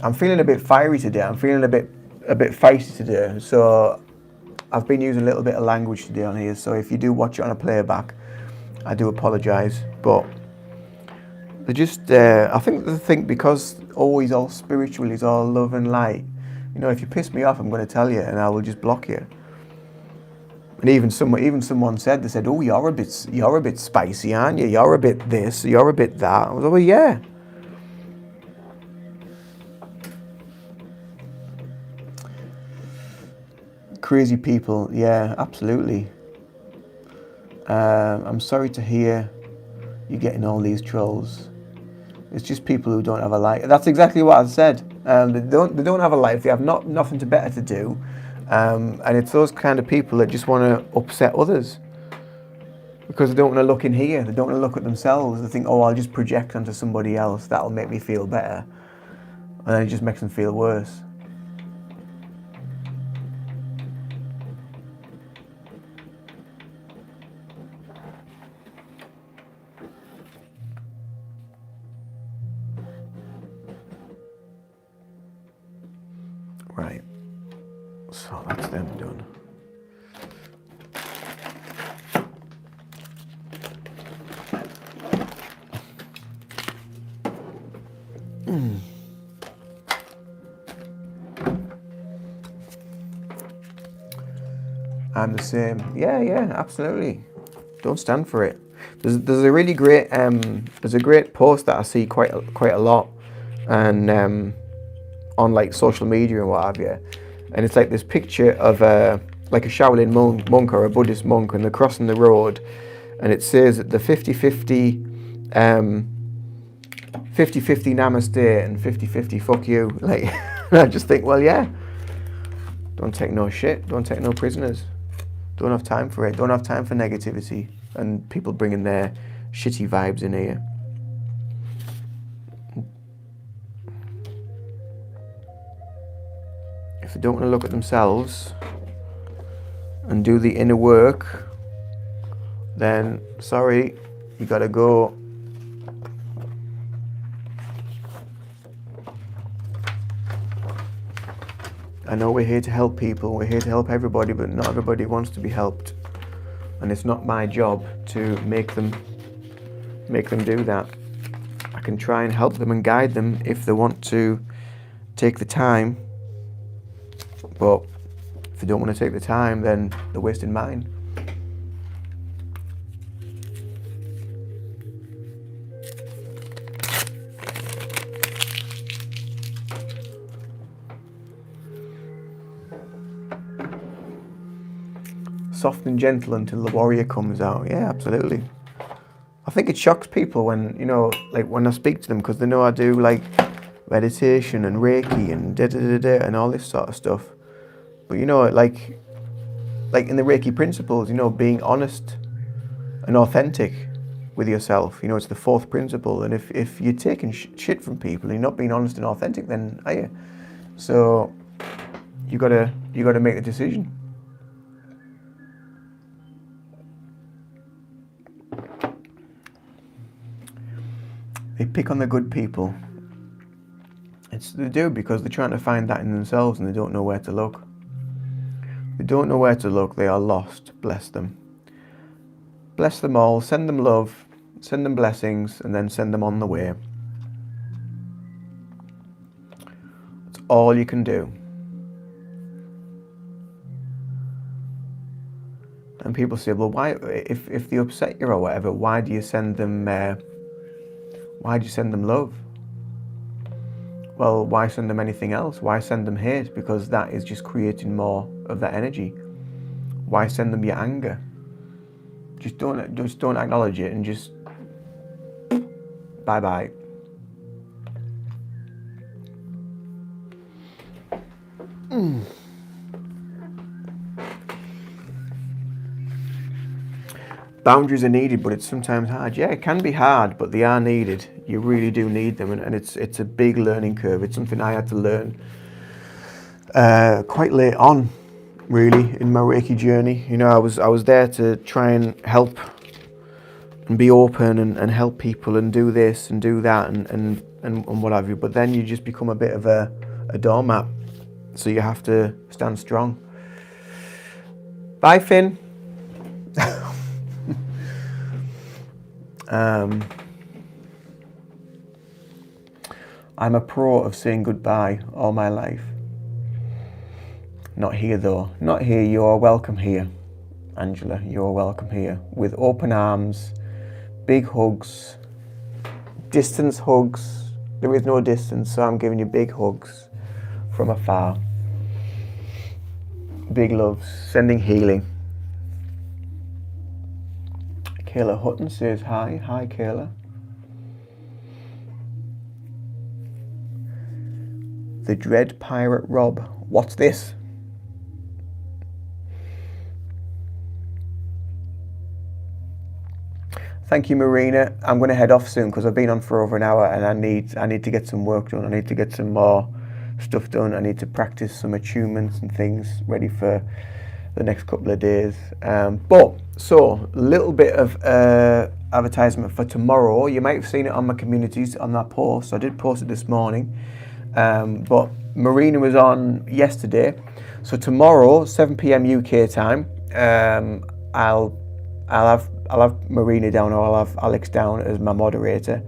I'm feeling a bit fiery today. I'm feeling a bit feisty today. So I've been using a little bit of language today on here. So if you do watch it on a playback, I do apologise. But they just, I think because always all spiritual is all love and light. You know, if you piss me off, I'm going to tell you, and I will just block you. And even someone said, they said, oh, you're a bit spicy, aren't you? You're a bit this, you're a bit that. I was like, well, yeah. Crazy people, yeah, absolutely. I'm sorry to hear you're getting all these trolls. It's just people who don't have a life. That's exactly what I said. They don't have a life. They have nothing better to do. And it's those kind of people that just want to upset others because they don't want to look in here. They don't want to look at themselves. They think, oh, I'll just project onto somebody else. That'll make me feel better. And then it just makes them feel worse. Right. So that's them done. I'm the same. Yeah, absolutely. Don't stand for it. There's a really great there's a great post that I see quite a lot, and on like social media and what have you, and it's like this picture of like a Shaolin monk or a Buddhist monk, and they're crossing the road, and it says that the 50-50 namaste and 50-50 fuck you. Like, I just think, well, yeah, don't take no shit, don't take no prisoners, don't have time for it, don't have time for negativity and people bringing their shitty vibes in here. If they don't want to look at themselves and do the inner work, then sorry, you gotta go. I know we're here to help people, we're here to help everybody, but not everybody wants to be helped. And it's not my job to make them do that. I can try and help them and guide them if they want to take the time. But if they don't want to take the time, then they're wasting mine. Soft and gentle until the warrior comes out. Yeah, absolutely. I think it shocks people when, you know, like when I speak to them, because they know I do like meditation and Reiki and and all this sort of stuff. But you know, like in the Reiki principles, you know, being honest and authentic with yourself, you know, it's the fourth principle. And if you're taking shit from people and you're not being honest and authentic, then are you? So you gotta make the decision. They pick on the good people. They do because they're trying to find that in themselves and they don't know where to look. They don't know where to look, they are lost. Bless them. Bless them all, send them love, send them blessings, and then send them on the way. That's all you can do. And people say, well, why, if they upset you or whatever, why do you send them love? well, why send them anything else? Why send them hate? Because that is just creating more of that energy. Why send them your anger? Just don't acknowledge it and just bye-bye. Boundaries are needed, but it's sometimes hard. Yeah, it can be hard, but they are needed. You really do need them, and it's a big learning curve. It's something I had to learn quite late on, really, in my Reiki journey. You know, I was there to try and help and be open and help people and do this and do that and what have you. But then you just become a bit of a doormat, so you have to stand strong. Bye, Finn. I'm a pro of saying goodbye all my life. Not here though. Not here. You're welcome here, Angela. You're welcome here with open arms, big hugs, distance hugs. There is no distance, so I'm giving you big hugs from afar. Big loves, sending healing. Kayla Hutton says hi. Hi, Kayla. The Dread Pirate Rob. What's this? Thank you, Marina. I'm going to head off soon because I've been on for over an hour and I need to get some work done. I need to get some more stuff done. I need to practice some attunements and things ready for the next couple of days. So a little bit of advertisement for tomorrow. You might have seen it on my communities on that post. I did post it this morning, but Marina was on yesterday. So tomorrow, 7 p.m. UK time, I'll have Marina down, or I'll have Alex down as my moderator,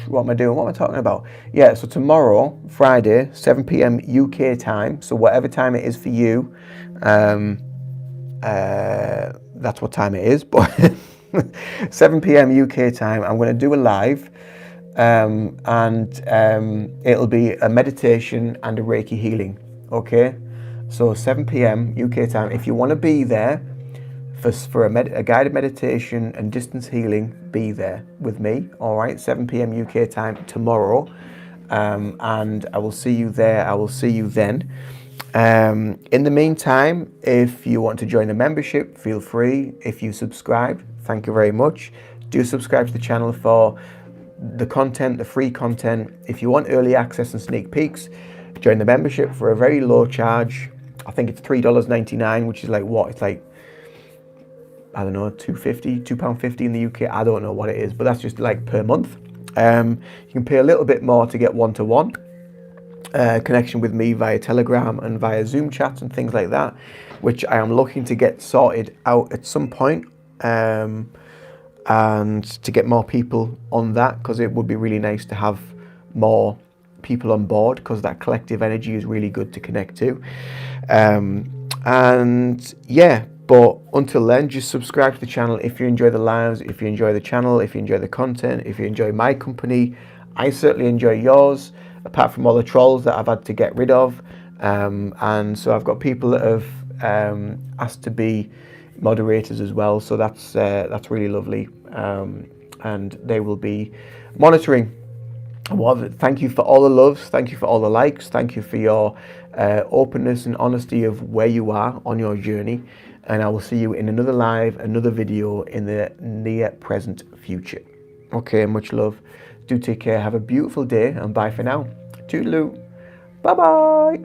what am I doing? What am I talking about? Yeah, so tomorrow, Friday, 7 p.m. UK time, so whatever time it is for you, that's what time it is, but 7 p.m. UK time, I'm going to do a live, it'll be a meditation and a Reiki healing, okay? So 7 p.m. UK time, if you want to be there for a guided meditation and distance healing, be there with me, all right? 7 p.m. UK time tomorrow, and I will see you there. I will see you then. In the meantime, if you want to join the membership, feel free. If you subscribe, thank you very much. Do subscribe to the channel for the content, the free content. If you want early access and sneak peeks, join the membership for a very low charge. I think it's $3.99, which is like what? It's like, I don't know, £2.50 in the UK. I don't know what it is, but that's just like per month. You can pay a little bit more to get one-to-one connection with me via Telegram and via Zoom chats and things like that, which I am looking to get sorted out at some point, and to get more people on that, because it would be really nice to have more people on board, because that collective energy is really good to connect to. And yeah, but until then, just subscribe to the channel if you enjoy the lives, if you enjoy the channel, if you enjoy the content, if you enjoy my company. I certainly enjoy yours, apart from all the trolls that I've had to get rid of. And so I've got people that have asked to be moderators as well, so that's really lovely, and they will be monitoring. Well, thank you for all the loves, thank you for all the likes, thank you for your openness and honesty of where you are on your journey, and I will see you in another live, another video in the near present future. Okay, much love. Do take care, have a beautiful day, and bye for now. Toodaloo. Bye bye.